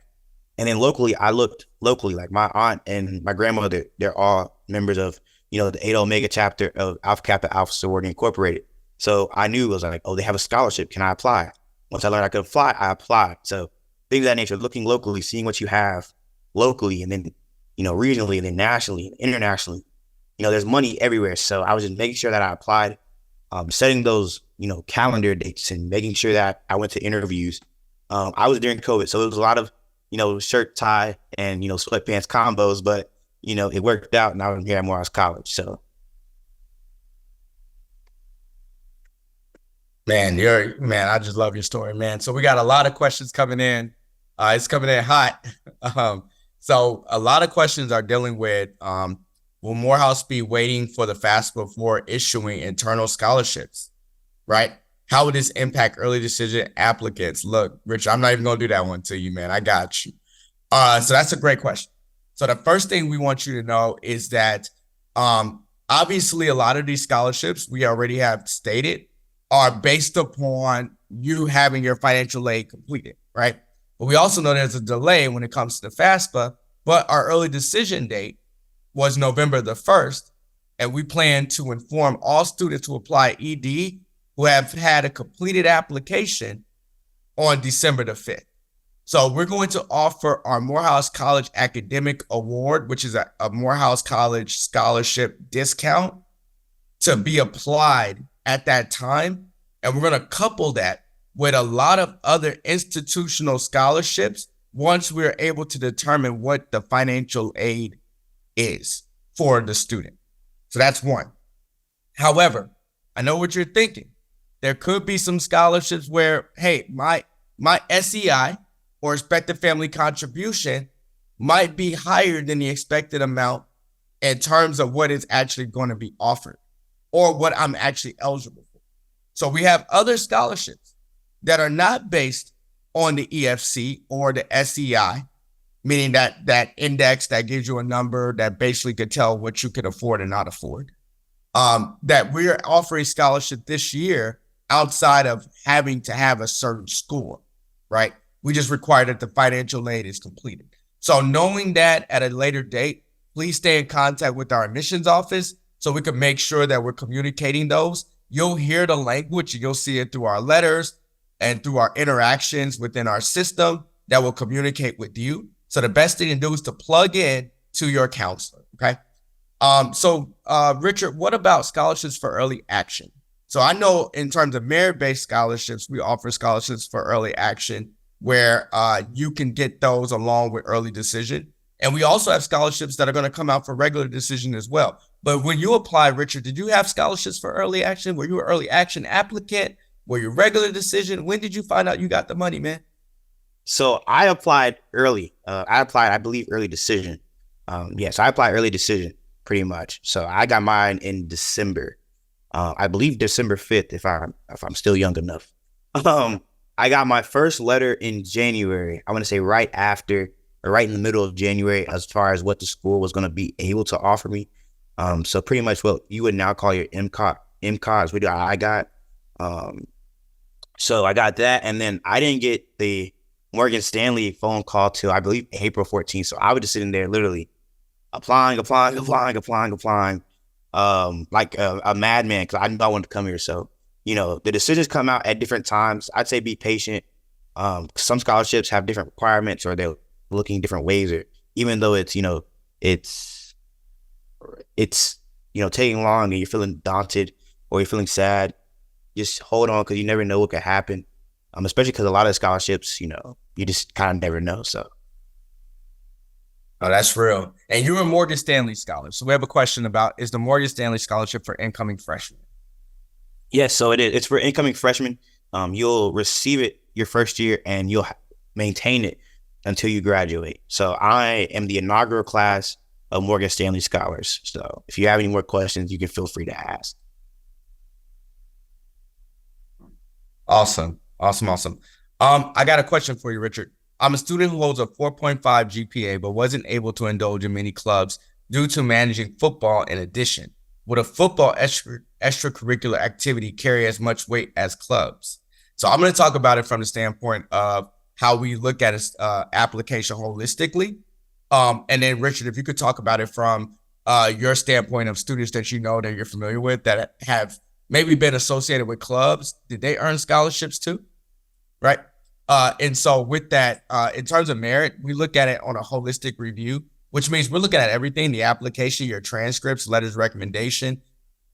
And then locally, I looked locally, like my aunt and my grandmother, they're all members of, the Eta Omega chapter of Alpha Kappa Alpha Sorority Incorporated. So I knew, I was like, oh, they have a scholarship. Can I apply? Once I learned I could apply, I applied. So things of that nature, looking locally, seeing what you have locally, and then, regionally, and then nationally, and internationally. There's money everywhere. So I was just making sure that I applied, setting those, calendar dates and making sure that I went to interviews. I was during COVID, so it was a lot of, shirt, tie, and, sweatpants combos, but, it worked out, and I was here at Morehouse College. So. Man, I just love your story, man. So we got a lot of questions coming in. It's coming in hot. So a lot of questions are dealing with, will Morehouse be waiting for the FAFSA before issuing internal scholarships, right? How would this impact early decision applicants? Look, Rich, I'm not even going to do that one to you, man. I got you. So that's a great question. So the first thing we want you to know is that obviously a lot of these scholarships we already have stated are based upon you having your financial aid completed, right? But we also know there's a delay when it comes to the FAFSA, but our early decision date was November the 1st, and we plan to inform all students who apply ED who have had a completed application on December the 5th. So we're going to offer our Morehouse College Academic Award, which is a Morehouse College scholarship discount to be applied at that time. And we're going to couple that with a lot of other institutional scholarships once we're able to determine what the financial aid is for the student. So that's one. However, I know what you're thinking. There could be some scholarships where, hey, my SEI or expected family contribution might be higher than the expected amount in terms of what is actually going to be offered or what I'm actually eligible for. So we have other scholarships that are not based on the EFC or the SEI, meaning that index that gives you a number that basically could tell what you could afford and not afford, that we're offering scholarship this year outside of having to have a certain score, right? We just require that the financial aid is completed. So knowing that at a later date, please stay in contact with our admissions office so we can make sure that we're communicating those. You'll hear the language, you'll see it through our letters and through our interactions within our system that will communicate with you. So the best thing to do is to plug in to your counselor, okay? Richard, what about scholarships for early action? So I know in terms of merit-based scholarships, we offer scholarships for early action where you can get those along with early decision. And we also have scholarships that are going to come out for regular decision as well. But when you apply, Richard, did you have scholarships for early action? Were you an early action applicant? Were you regular decision? When did you find out you got the money, man? So I applied early. I believe, early decision. Yes, I applied early decision pretty much. So I got mine in December. I believe December 5th, if I'm still young enough. I got my first letter in January. I want to say right after or right in the middle of January, as far as what the school was going to be able to offer me. So pretty much what you would now call your MCOT is what I got. So I got that, and then I didn't get the Morgan Stanley phone call till I believe April 14th. So I was just sitting there literally applying, like a madman, because I knew I wanted to come here. So, the decisions come out at different times. I'd say be patient. Some scholarships have different requirements, or they're looking different ways, or even though it's taking long and you're feeling daunted or you're feeling sad, just hold on, because you never know what could happen. Especially because a lot of scholarships, you just kind of never know. So. Oh, that's real. And you're a Morgan Stanley scholar. So we have a question about, is the Morgan Stanley scholarship for incoming freshmen? Yes, so it is. It's for incoming freshmen. You'll receive it your first year, and you'll maintain it until you graduate. So I am the inaugural class of Morgan Stanley Scholars. So if you have any more questions, you can feel free to ask. Awesome. Awesome. Awesome. I got a question for you, Richard. I'm a student who holds a 4.5 GPA, but wasn't able to indulge in many clubs due to managing football in addition. Would a football extracurricular activity carry as much weight as clubs? So I'm going to talk about it from the standpoint of how we look at its application holistically. And then Richard, if you could talk about it from your standpoint of students that you know that you're familiar with that have maybe been associated with clubs, did they earn scholarships too? Right. And so with that, in terms of merit, we look at it on a holistic review, which means we're looking at everything, the application, your transcripts, letters, recommendation.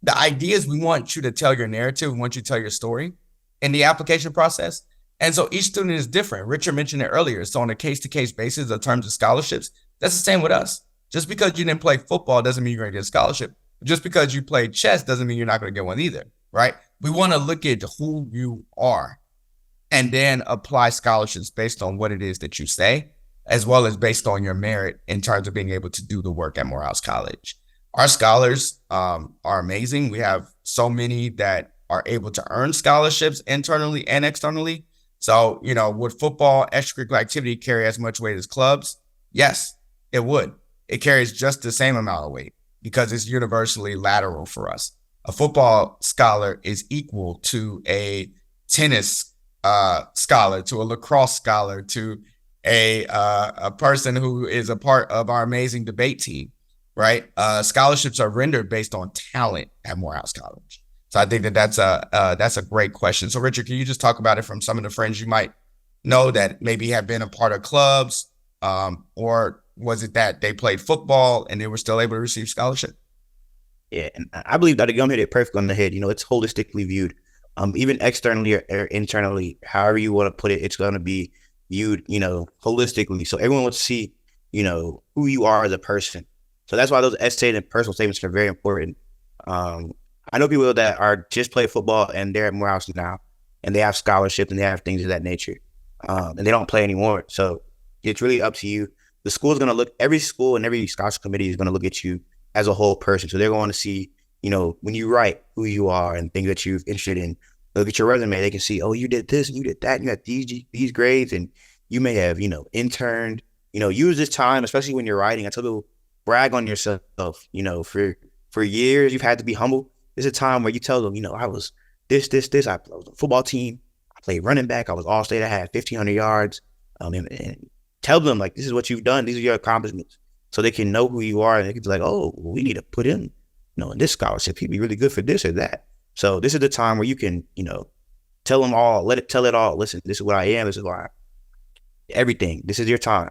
The idea is we want you to tell your narrative. We want you to tell your story in the application process. And so each student is different. Richard mentioned it earlier. So on a case-to-case basis in terms of scholarships, that's the same with us. Just because you didn't play football doesn't mean you're going to get a scholarship. Just because you played chess doesn't mean you're not going to get one either, right? We want to look at who you are and then apply scholarships based on what it is that you say, as well as based on your merit in terms of being able to do the work at Morehouse College. Our scholars are amazing. We have so many that are able to earn scholarships internally and externally. So, would football extracurricular activity carry as much weight as clubs? Yes, it would. It carries just the same amount of weight because it's universally lateral for us. A football scholar is equal to a tennis scholar, to a lacrosse scholar, to a person who is a part of our amazing debate team, right? Scholarships are rendered based on talent at Morehouse College. So I think that that's a great question. So Richard, can you just talk about it from some of the friends you might know that maybe have been a part of clubs, or was it that they played football and they were still able to receive scholarship? Yeah, and I believe that you hit it perfectly on the head. It's holistically viewed. Even externally or internally, however you want to put it, it's going to be viewed, holistically. So everyone will see, who you are as a person. So that's why those essays and personal statements are very important. I know people that are just play football and they're at Morehouse now, and they have scholarships and they have things of that nature, and they don't play anymore. So it's really up to you. The school is going to look, every school and every scholarship committee is going to look at you as a whole person. So they're going to see, when you write who you are and things that you're interested in. Look at your resume. They can see, oh, you did this and you did that. And you had these grades, and you may have, interned. Use this time, especially when you're writing. I tell people, brag on yourself. For years you've had to be humble. There's a time where you tell them, I was this. I was on a football team. I played running back. I was all state. I had 1,500 yards. And tell them, like, this is what you've done. These are your accomplishments, so they can know who you are, and they can be like, oh, well, we need to put him, in this scholarship. He'd be really good for this or that. So this is the time where you can, tell them all, tell it all. Listen, this is what I am. This is why everything. This is your time.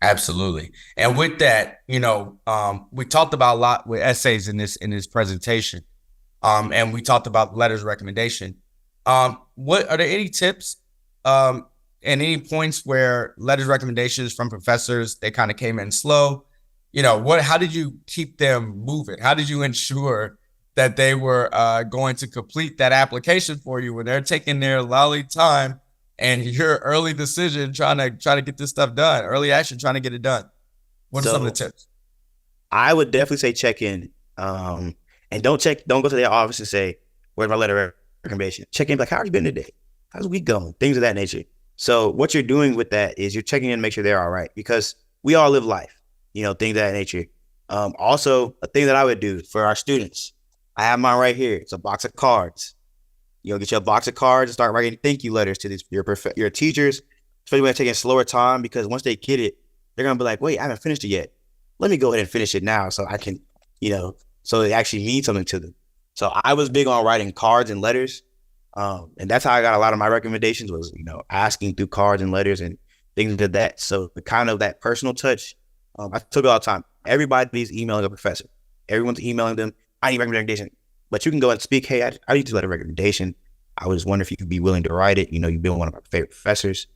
Absolutely. And with that, we talked about a lot with essays in this presentation. And we talked about letters of recommendation. What are there any tips and any points where letters of recommendations from professors, they kind of came in slow? How did you keep them moving? How did you ensure that they were going to complete that application for you when they're taking their lolly time and your early decision trying to get this stuff done, early action trying to get it done? What are some of the tips? I would definitely say check in, and don't go to their office and say, where's my letter of recommendation? Check in, like, how have you been today? How's the week going? Things of that nature. So what you're doing with that is you're checking in to make sure they're all right, because we all live life, things of that nature. Also, a thing that I would do for our students, I have mine right here. It's a box of cards. Get your box of cards and start writing thank you letters to your teachers, especially when they're taking slower time, because once they get it, they're going to be like, wait, I haven't finished it yet. Let me go ahead and finish it now so I can, so it actually means something to them. So I was big on writing cards and letters. And that's how I got a lot of my recommendations was, asking through cards and letters and things like that. So the kind of that personal touch, I took it all the time. Everybody's emailing a professor. Everyone's emailing them. I need a recommendation. But you can go and speak, hey, I need to let a recommendation. I was wondering if you could be willing to write it. You've been one of my favorite professors.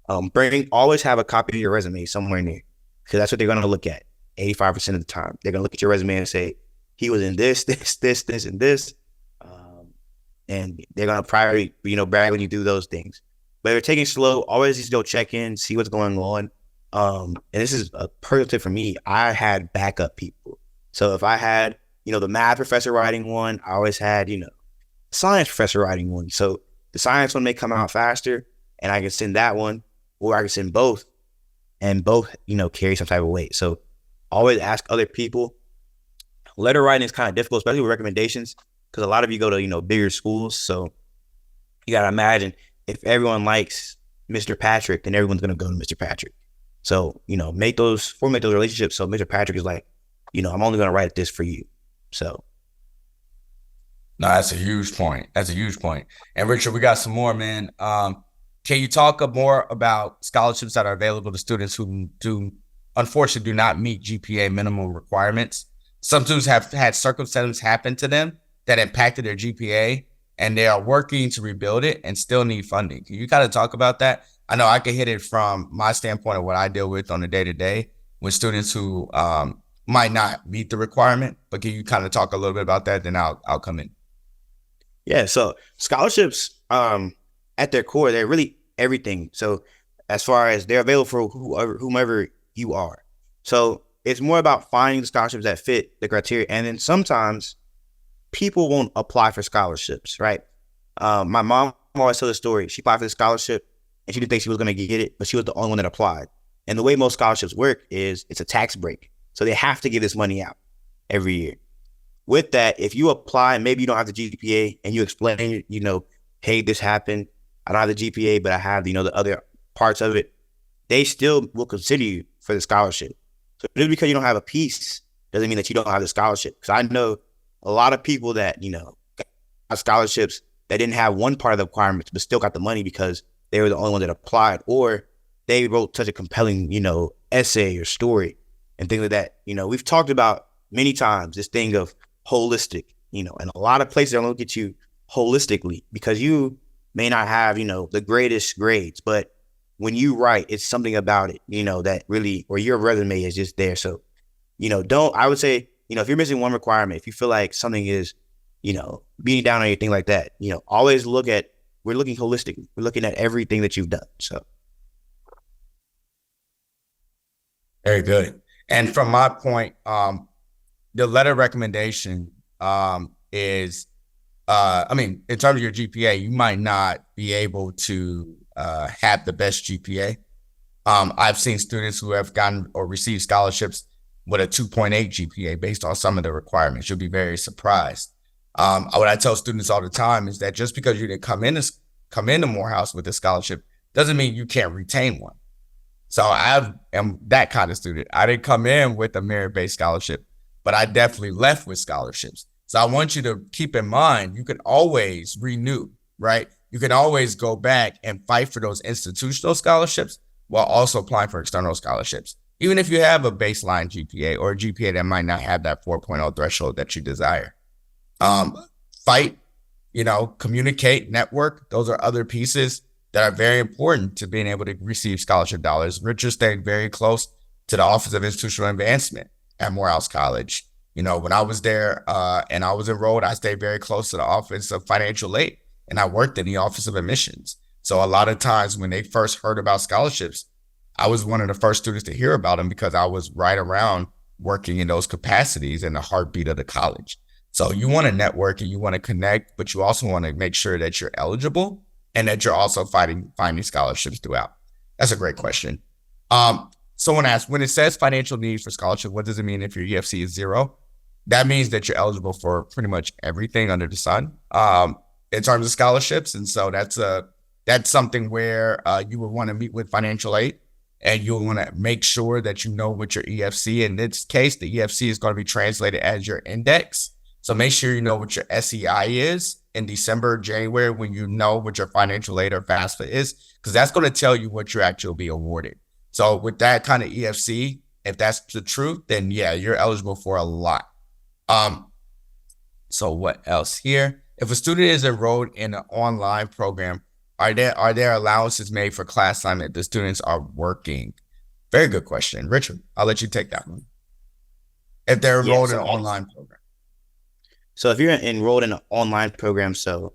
Always have a copy of your resume somewhere near, because that's what they're going to look at 85% of the time. They're going to look at your resume and say, he was in this, and this. and they're gonna probably, brag when you do those things. But if you're taking it slow, always just go check in, see what's going on. And this is a personal tip for me. I had backup people. So if I had, the math professor writing one, I always had, science professor writing one. So the science one may come out faster, and I can send that one, or I can send both, and both, carry some type of weight. So always ask other people. Letter writing is kind of difficult, especially with recommendations, because a lot of you go to, bigger schools. So you got to imagine, if everyone likes Mr. Patrick, then everyone's going to go to Mr. Patrick. So, formulate those relationships. So Mr. Patrick is like, I'm only going to write this for you. So. No, that's a huge point. That's a huge point. And Richard, we got some more, man. Can you talk more about scholarships that are available to students who unfortunately do not meet GPA minimum requirements? Some students have had circumstances happen to them that impacted their GPA, and they are working to rebuild it and still need funding. Can you kind of talk about that? I know I can hit it from my standpoint of what I deal with on a day-to-day with students who might not meet the requirement, but can you kind of talk a little bit about that? Then I'll come in. Yeah, so scholarships, at their core, they're really everything. So as far as they're available for whomever you are. So it's more about finding the scholarships that fit the criteria. And then sometimes people won't apply for scholarships, right? My mom always told the story. She applied for the scholarship and she didn't think she was going to get it, but she was the only one that applied. And the way most scholarships work is it's a tax break. So they have to give this money out every year. With that, if you apply and maybe you don't have the GPA and you explain, hey, this happened. I don't have the GPA, but I have, the other parts of it. They still will consider you for the scholarship. So just because you don't have a piece doesn't mean that you don't have the scholarship. Because I know a lot of people that, got scholarships that didn't have one part of the requirements, but still got the money because they were the only one that applied, or they wrote such a compelling, essay or story and things like that. We've talked about many times this thing of holistic, and a lot of places are going to look at you holistically because you may not have, the greatest grades, but when you write, it's something about it, that really, or your resume is just there. So, I would say, if you're missing one requirement, if you feel like something is, beating down on anything like that, always we're looking holistically. We're looking at everything that you've done. So. Very good. And from my point, the letter recommendation is, in terms of your GPA, you might not be able to have the best GPA. I've seen students who have gotten or received scholarships with a 2.8 GPA based on some of the requirements. You'll be very surprised. What I tell students all the time is that just because you didn't come into Morehouse with a scholarship doesn't mean you can't retain one. So I am that kind of student. I didn't come in with a merit-based scholarship, but I definitely left with scholarships. So I want you to keep in mind, you can always renew, right? You can always go back and fight for those institutional scholarships while also applying for external scholarships. Even if you have a baseline GPA or a GPA that might not have that 4.0 threshold that you desire. Fight, communicate, network. Those are other pieces that are very important to being able to receive scholarship dollars. Richard stayed very close to the Office of Institutional Advancement at Morehouse College. When I was there and I was enrolled, I stayed very close to the Office of Financial Aid, and I worked in the Office of Admissions. So a lot of times when they first heard about scholarships, I was one of the first students to hear about them because I was right around working in those capacities in the heartbeat of the college. So you want to network and you want to connect, but you also want to make sure that you're eligible and that you're also finding scholarships throughout. That's a great question. Someone asked, when it says financial needs for scholarship, what does it mean if your EFC is 0? That means that you're eligible for pretty much everything under the sun in terms of scholarships. And so that's something where you would want to meet with financial aid, and you'll want to make sure that you know what your EFC, in this case, the EFC is going to be translated as your index. So make sure you know what your SEI is in December, January, when you know what your financial aid or FAFSA is, because that's going to tell you what you're actually be awarded. So with that kind of EFC, if that's the truth, then yeah, you're eligible for a lot. So what else here? If a student is enrolled in an online program, are there allowances made for class time that the students are working? Very good question. Richard, I'll let you take that one. If they're enrolled in an online program. So if you're enrolled in an online program, so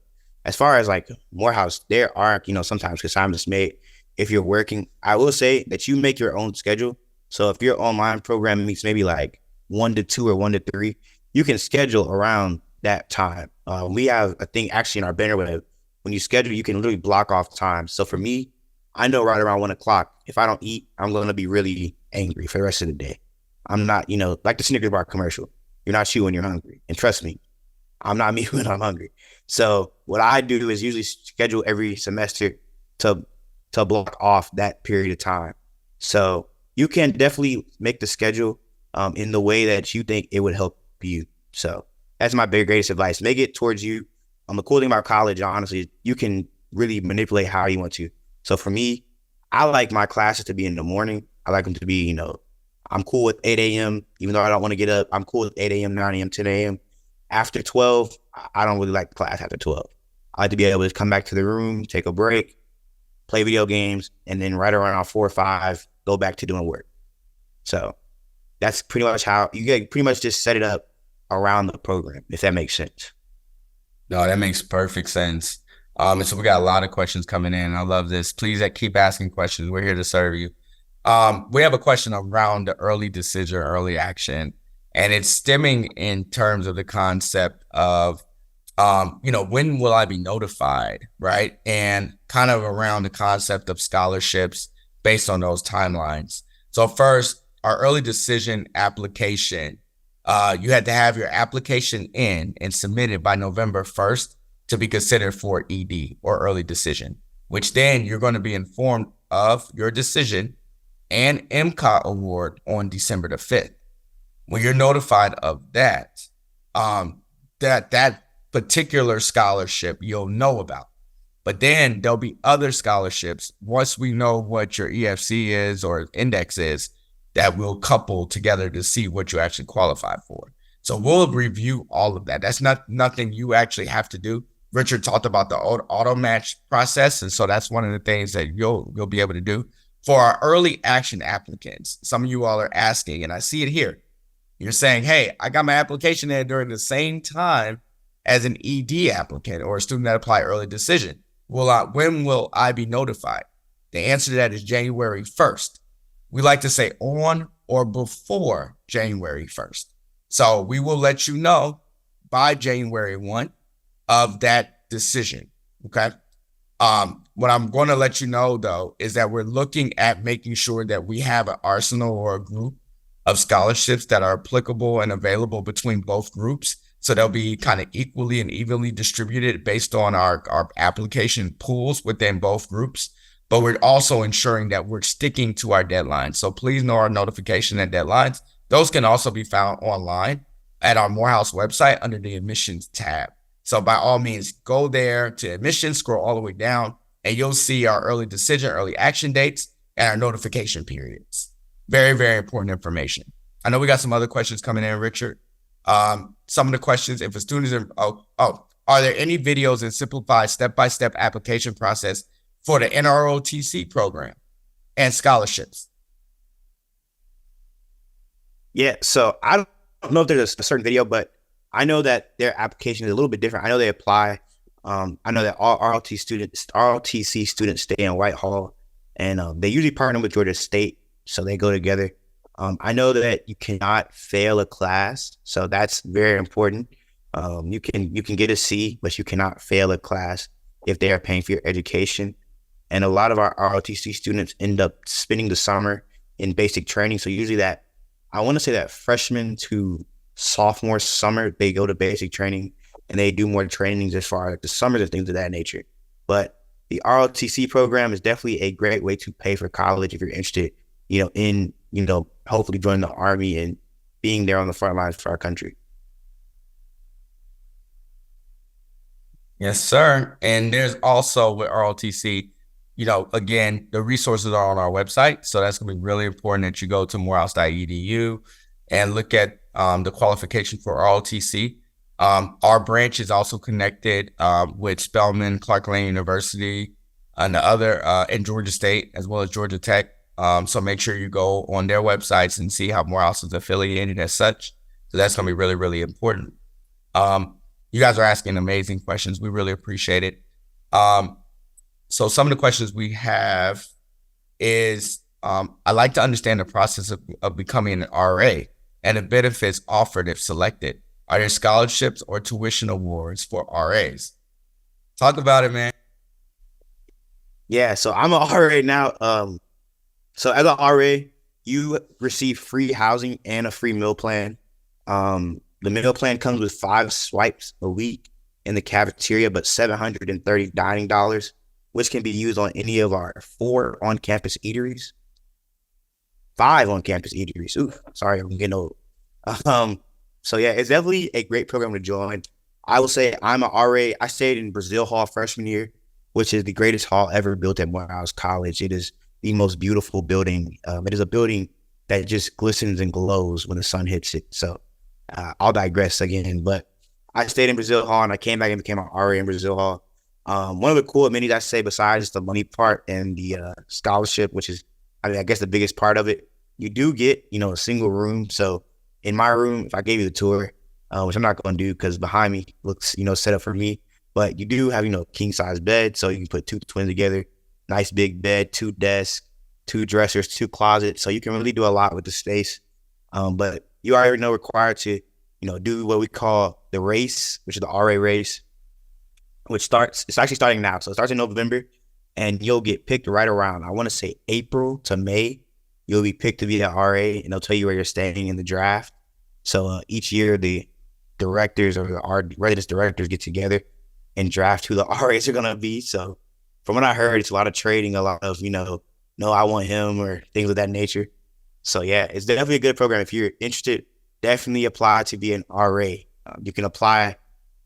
As far as like Morehouse, there are, sometimes assignments made if you're working. I will say that you make your own schedule. So if your online program meets maybe like 1 to 2 or 1 to 3, you can schedule around that time. We have a thing actually in our banner web. When you schedule, you can literally block off time. So for me, I know right around 1 o'clock, if I don't eat, I'm going to be really angry for the rest of the day. I'm not, like the Snickers bar commercial. You're not you when you're hungry. And trust me, I'm not me when I'm hungry. So what I do is usually schedule every semester to block off that period of time. So you can definitely make the schedule in the way that you think it would help you. So that's my greatest advice. Make it towards you. The cool thing about college, honestly, you can really manipulate how you want to. So for me, I like my classes to be in the morning. I like them to be, I'm cool with 8 a.m. Even though I don't want to get up. I'm cool with 8 a.m., 9 a.m., 10 a.m. After 12, I don't really like class after 12. I like to be able to come back to the room, take a break, play video games, and then right around 4 or 5, go back to doing work. So that's pretty much how you get pretty much just set it up around the program, if that makes sense. No, that makes perfect sense. And so we got a lot of questions coming in. I love this. Please keep asking questions. We're here to serve you. We have a question around the early decision, early action, and it's stemming in terms of the concept of, when will I be notified, right? And kind of around the concept of scholarships based on those timelines. So first, our early decision application, you had to have your application in and submitted by November 1st to be considered for ED or early decision, which then you're going to be informed of your decision and MCOT award on December the 5th. When you're notified of that, that particular scholarship you'll know about. But then there'll be other scholarships once we know what your EFC is or index is that we'll couple together to see what you actually qualify for. So we'll review all of that. That's nothing you actually have to do. Richard talked about the auto match process, and so that's one of the things that you'll be able to do. For our early action applicants, some of you all are asking, and I see it here. You're saying, hey, I got my application in during the same time as an ED applicant or a student that applied early decision. When will I be notified? The answer to that is January 1st. We like to say on or before January 1st. So we will let you know by January 1 of that decision, okay? What I'm going to let you know, though, is that we're looking at making sure that we have an arsenal or a group of scholarships that are applicable and available between both groups. So they'll be kind of equally and evenly distributed based on our application pools within both groups. But we're also ensuring that we're sticking to our deadlines. So please know our notification and deadlines. Those can also be found online at our Morehouse website under the admissions tab. So by all means, go there to admissions, scroll all the way down, and you'll see our early decision, early action dates, and our notification periods. Very, very important information. I know we got some other questions coming in, Richard. Some of the questions, if a student is, are there any videos and simplified step-by-step application process for the NROTC program and scholarships? Yeah, so I don't know if there's a certain video, but I know that their application is a little bit different. I know they apply. I know that all ROTC students stay in Whitehall, and they usually partner with Georgia State, so they go together. I know that you cannot fail a class, so that's very important. You can get a C, but you cannot fail a class if they are paying for your education. And a lot of our ROTC students end up spending the summer in basic training. So usually I want to say that freshman to sophomore summer, they go to basic training and they do more trainings as far as the summers and things of that nature. But the ROTC program is definitely a great way to pay for college if you're interested, in, hopefully joining the Army and being there on the front lines for our country. Yes, sir. And there's also with ROTC, again, the resources are on our website. So that's going to be really important that you go to morehouse.edu and look at the qualification for ROTC. Our branch is also connected with Spelman, Clark Lane University, and the other, and Georgia State, as well as Georgia Tech. So make sure you go on their websites and see how Morehouse is affiliated as such. So that's going to be really, really important. You guys are asking amazing questions. We really appreciate it. Um, so some of the questions we have is I like to understand the process of becoming an RA and the benefits offered if selected. Are there scholarships or tuition awards for RAs? Talk about it, man. Yeah, so I'm an RA now. So as an RA, you receive free housing and a free meal plan. The meal plan comes with 5 swipes a week in the cafeteria, but $730 dining dollars, which can be used on any of our 4 on-campus eateries, 5 on-campus eateries. Ooh, sorry, I'm getting old. Um, so yeah, it's definitely a great program to join. I will say I'm an RA. I stayed in Brazil Hall freshman year, which is the greatest hall ever built at Morehouse College. It is the most beautiful building. It is a building that just glistens and glows when the sun hits it. So I'll digress again, but I stayed in Brazil Hall and I came back and became an RA in Brazil Hall. One of the cool amenities I say besides the money part and the scholarship, which is, I mean, I guess the biggest part of it, you do get, a single room. So in my room, if I gave you the tour, which I'm not going to do because behind me looks, set up for me, but you do have, king size bed. So you can put 2 twins together, nice big bed, 2 desks, 2 dressers, 2 closets. So you can really do a lot with the space. But you already know required to, do what we call the race, which is the RA race, which it's actually starting now. So it starts in November and you'll get picked right around, I want to say April to May. You'll be picked to be an RA and they'll tell you where you're staying in the draft. So each year the directors or our residence directors get together and draft who the RAs are going to be. So from what I heard, it's a lot of trading, a lot of, no, I want him or things of that nature. So yeah, it's definitely a good program. If you're interested, definitely apply to be an RA. You can apply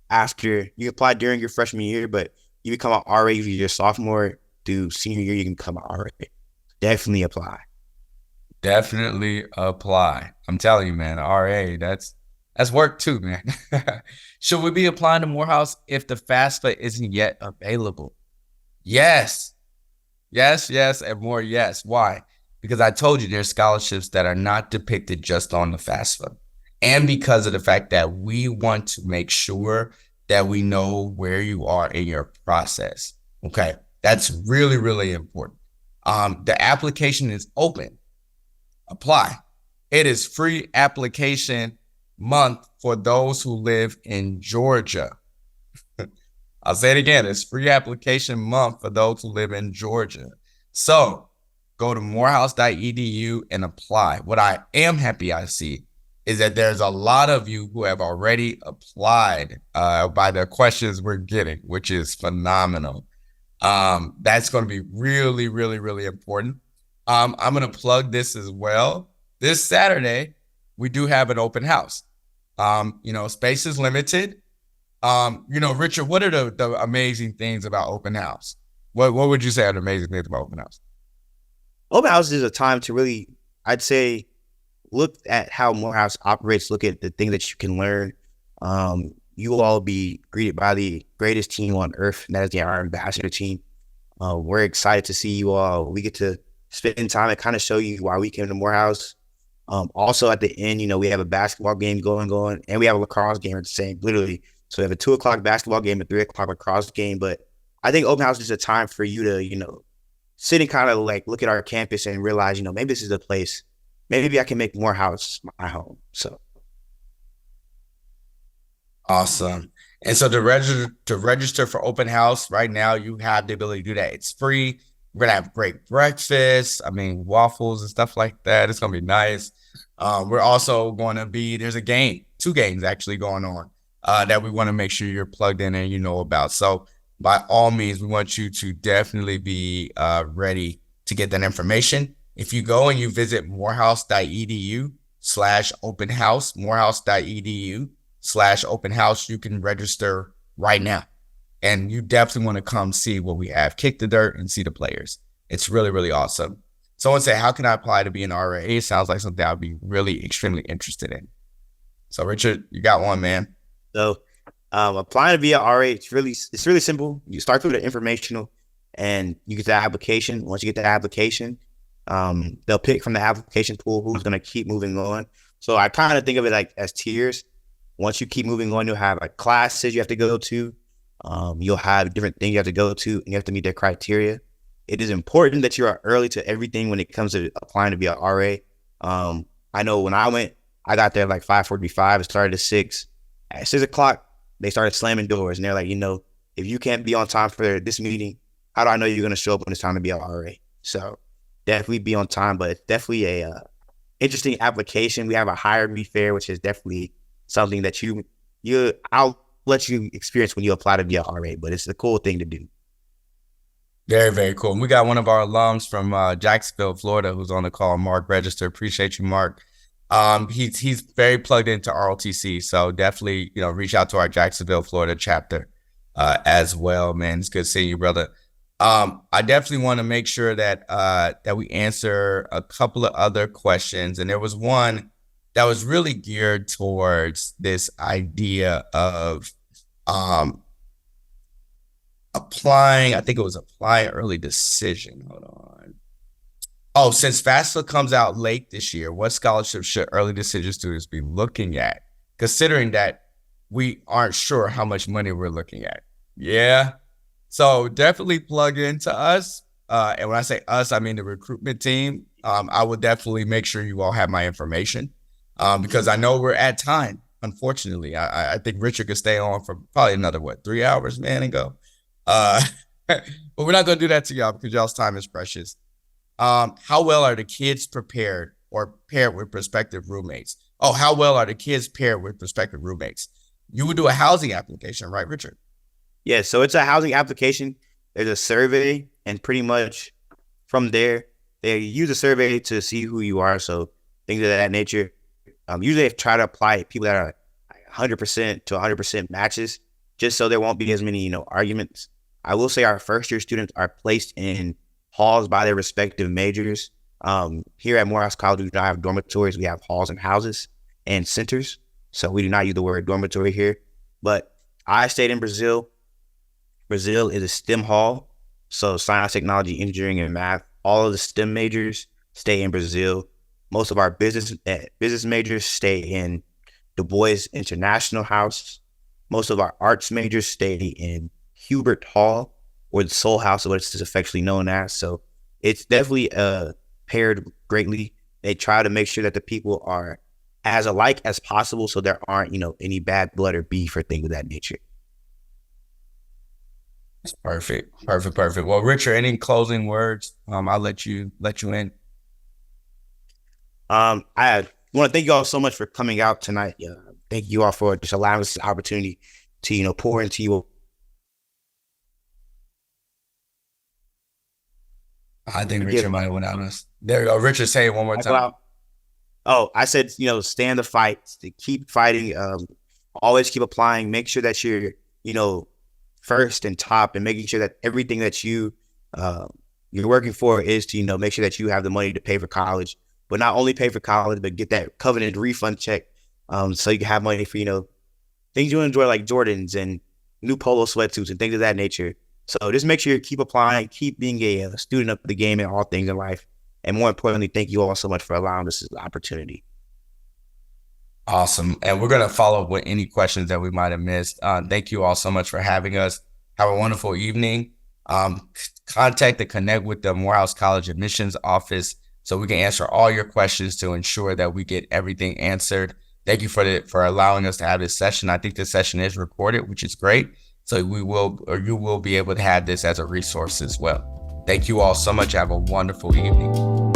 during your freshman year, but you become an RA if you're your sophomore through senior year, you can become an RA. Definitely apply. Definitely apply. I'm telling you, man, RA, that's work too, man. Should we be applying to Morehouse if the FAFSA isn't yet available? Yes. Yes, yes, and more yes. Why? Because I told you there's scholarships that are not depicted just on the FAFSA. And because of the fact that we want to make sure that we know where you are in your process. Okay. That's really, really important. The application is open. Apply. It is free application month for those who live in Georgia. I'll say it again. It's free application month for those who live in Georgia. So go to morehouse.edu and apply. What I am happy I see is that there's a lot of you who have already applied by the questions we're getting, which is phenomenal. That's going to be really, really, really important. I'm going to plug this as well. This Saturday, we do have an open house. Space is limited. Richard, what are the amazing things about open house? What would you say are the amazing things about open house? Open house is a time to really, I'd say, look at how Morehouse operates, look at the things that you can learn. You will all be greeted by the greatest team on earth, and that is our ambassador team. We're excited to see you all. We get to spend time and kind of show you why we came to Morehouse. Also at the end, we have a basketball game going on, and we have a lacrosse game at the same, literally. So we have a 2:00 basketball game, a 3:00 lacrosse game. But I think open house is a time for you to, sit and kind of like look at our campus and realize, maybe this is the place. Maybe I can make Morehouse my home. So awesome. And so to register for open house right now, you have the ability to do that. It's free. We're gonna have great breakfast. Waffles and stuff like that. It's gonna be nice. We're also going to there's a game, 2 games actually going on that we want to make sure you're plugged in and you know about. So by all means, we want you to definitely be ready to get that information. If you go and you visit morehouse.edu/open house, morehouse.edu/open house, you can register right now. And you definitely want to come see what we have. Kick the dirt and see the players. It's really, really awesome. Someone say, how can I apply to be an RA? It sounds like something I'd be really extremely interested in. So Richard, you got one, man. So applying to be an RA, it's really simple. You start through the informational and you get the application. Once you get the application, they'll pick from the application pool who's going to keep moving on. So I kind of think of it like as tiers. once you keep moving on, you'll have like classes you have to go to. You'll have different things you have to go to, and you have to meet their criteria. It is important that you are early to everything when it comes to applying to be an RA. I know when I went, I got there like 5:45. It started at 6. At 6 o'clock, they started slamming doors, and they're like, if you can't be on time for this meeting, how do I know you're going to show up when it's time to be an RA? So definitely be on time, but it's definitely a interesting application. We have a hire me fair, which is definitely something that I'll let you experience when you apply to be an RA, but it's a cool thing to do. Very, very cool. And we got one of our alums from Jacksonville, Florida, who's on the call, Mark Register. Appreciate you, Mark. He's very plugged into ROTC, so definitely reach out to our Jacksonville, Florida chapter as well, man. It's good seeing you, brother. I definitely want to make sure that that we answer a couple of other questions, and there was one that was really geared towards this idea of applying. I think it was apply early decision. Hold on. Oh, since FAFSA comes out late this year, what scholarships should early decision students be looking at, considering that we aren't sure how much money we're looking at? Yeah. So definitely plug into us. And when I say us, I mean the recruitment team. I will definitely make sure you all have my information because I know we're at time, unfortunately. I think Richard could stay on for probably another, 3 hours, man, and go. But we're not going to do that to y'all because y'all's time is precious. How well are the kids prepared or paired with prospective roommates? Oh, how well are the kids paired with prospective roommates? You would do a housing application, right, Richard? Yeah, so it's a housing application. There's a survey, and pretty much from there, they use a survey to see who you are. So things of that nature. Usually they try to apply people that are 100% to 100% matches, just so there won't be as many, arguments. I will say our first-year students are placed in halls by their respective majors. Here at Morehouse College, we do not have dormitories. We have halls and houses and centers. So we do not use the word dormitory here. But I stayed in Brazil. Brazil is a STEM hall. So science, technology, engineering, and math. All of the STEM majors stay in Brazil. Most of our business majors stay in Du Bois International House. Most of our arts majors stay in Hubert Hall, or the Soul House, what it's affectionately known as. So it's definitely paired greatly. They try to make sure that the people are as alike as possible, so there aren't, any bad blood or beef or things of that nature. Perfect. Well, Richard, any closing words? I'll let you in. I want to thank you all so much for coming out tonight. Thank you all for just allowing us the opportunity to, pour into you. I think Richard might have went out on us. There we go. Richard, say it one more time. I said, stand the fight, to keep fighting, always keep applying, make sure that you're, first and top, and making sure that everything that you're working for is to, make sure that you have the money to pay for college, but not only pay for college, but get that covenant refund check, so you can have money for, things you enjoy, like Jordans and new polo sweatsuits and things of that nature. So just make sure you keep applying, keep being a student of the game in all things in life. And more importantly, thank you all so much for allowing us this opportunity. Awesome. And we're going to follow up with any questions that we might have missed. Thank you all so much for having us. Have a wonderful evening. Contact and connect with the Morehouse College admissions office so we can answer all your questions to ensure that we get everything answered. Thank you for allowing us to have this session. I think this session is recorded, which is great. So you will be able to have this as a resource as well. Thank you all so much. Have a wonderful evening.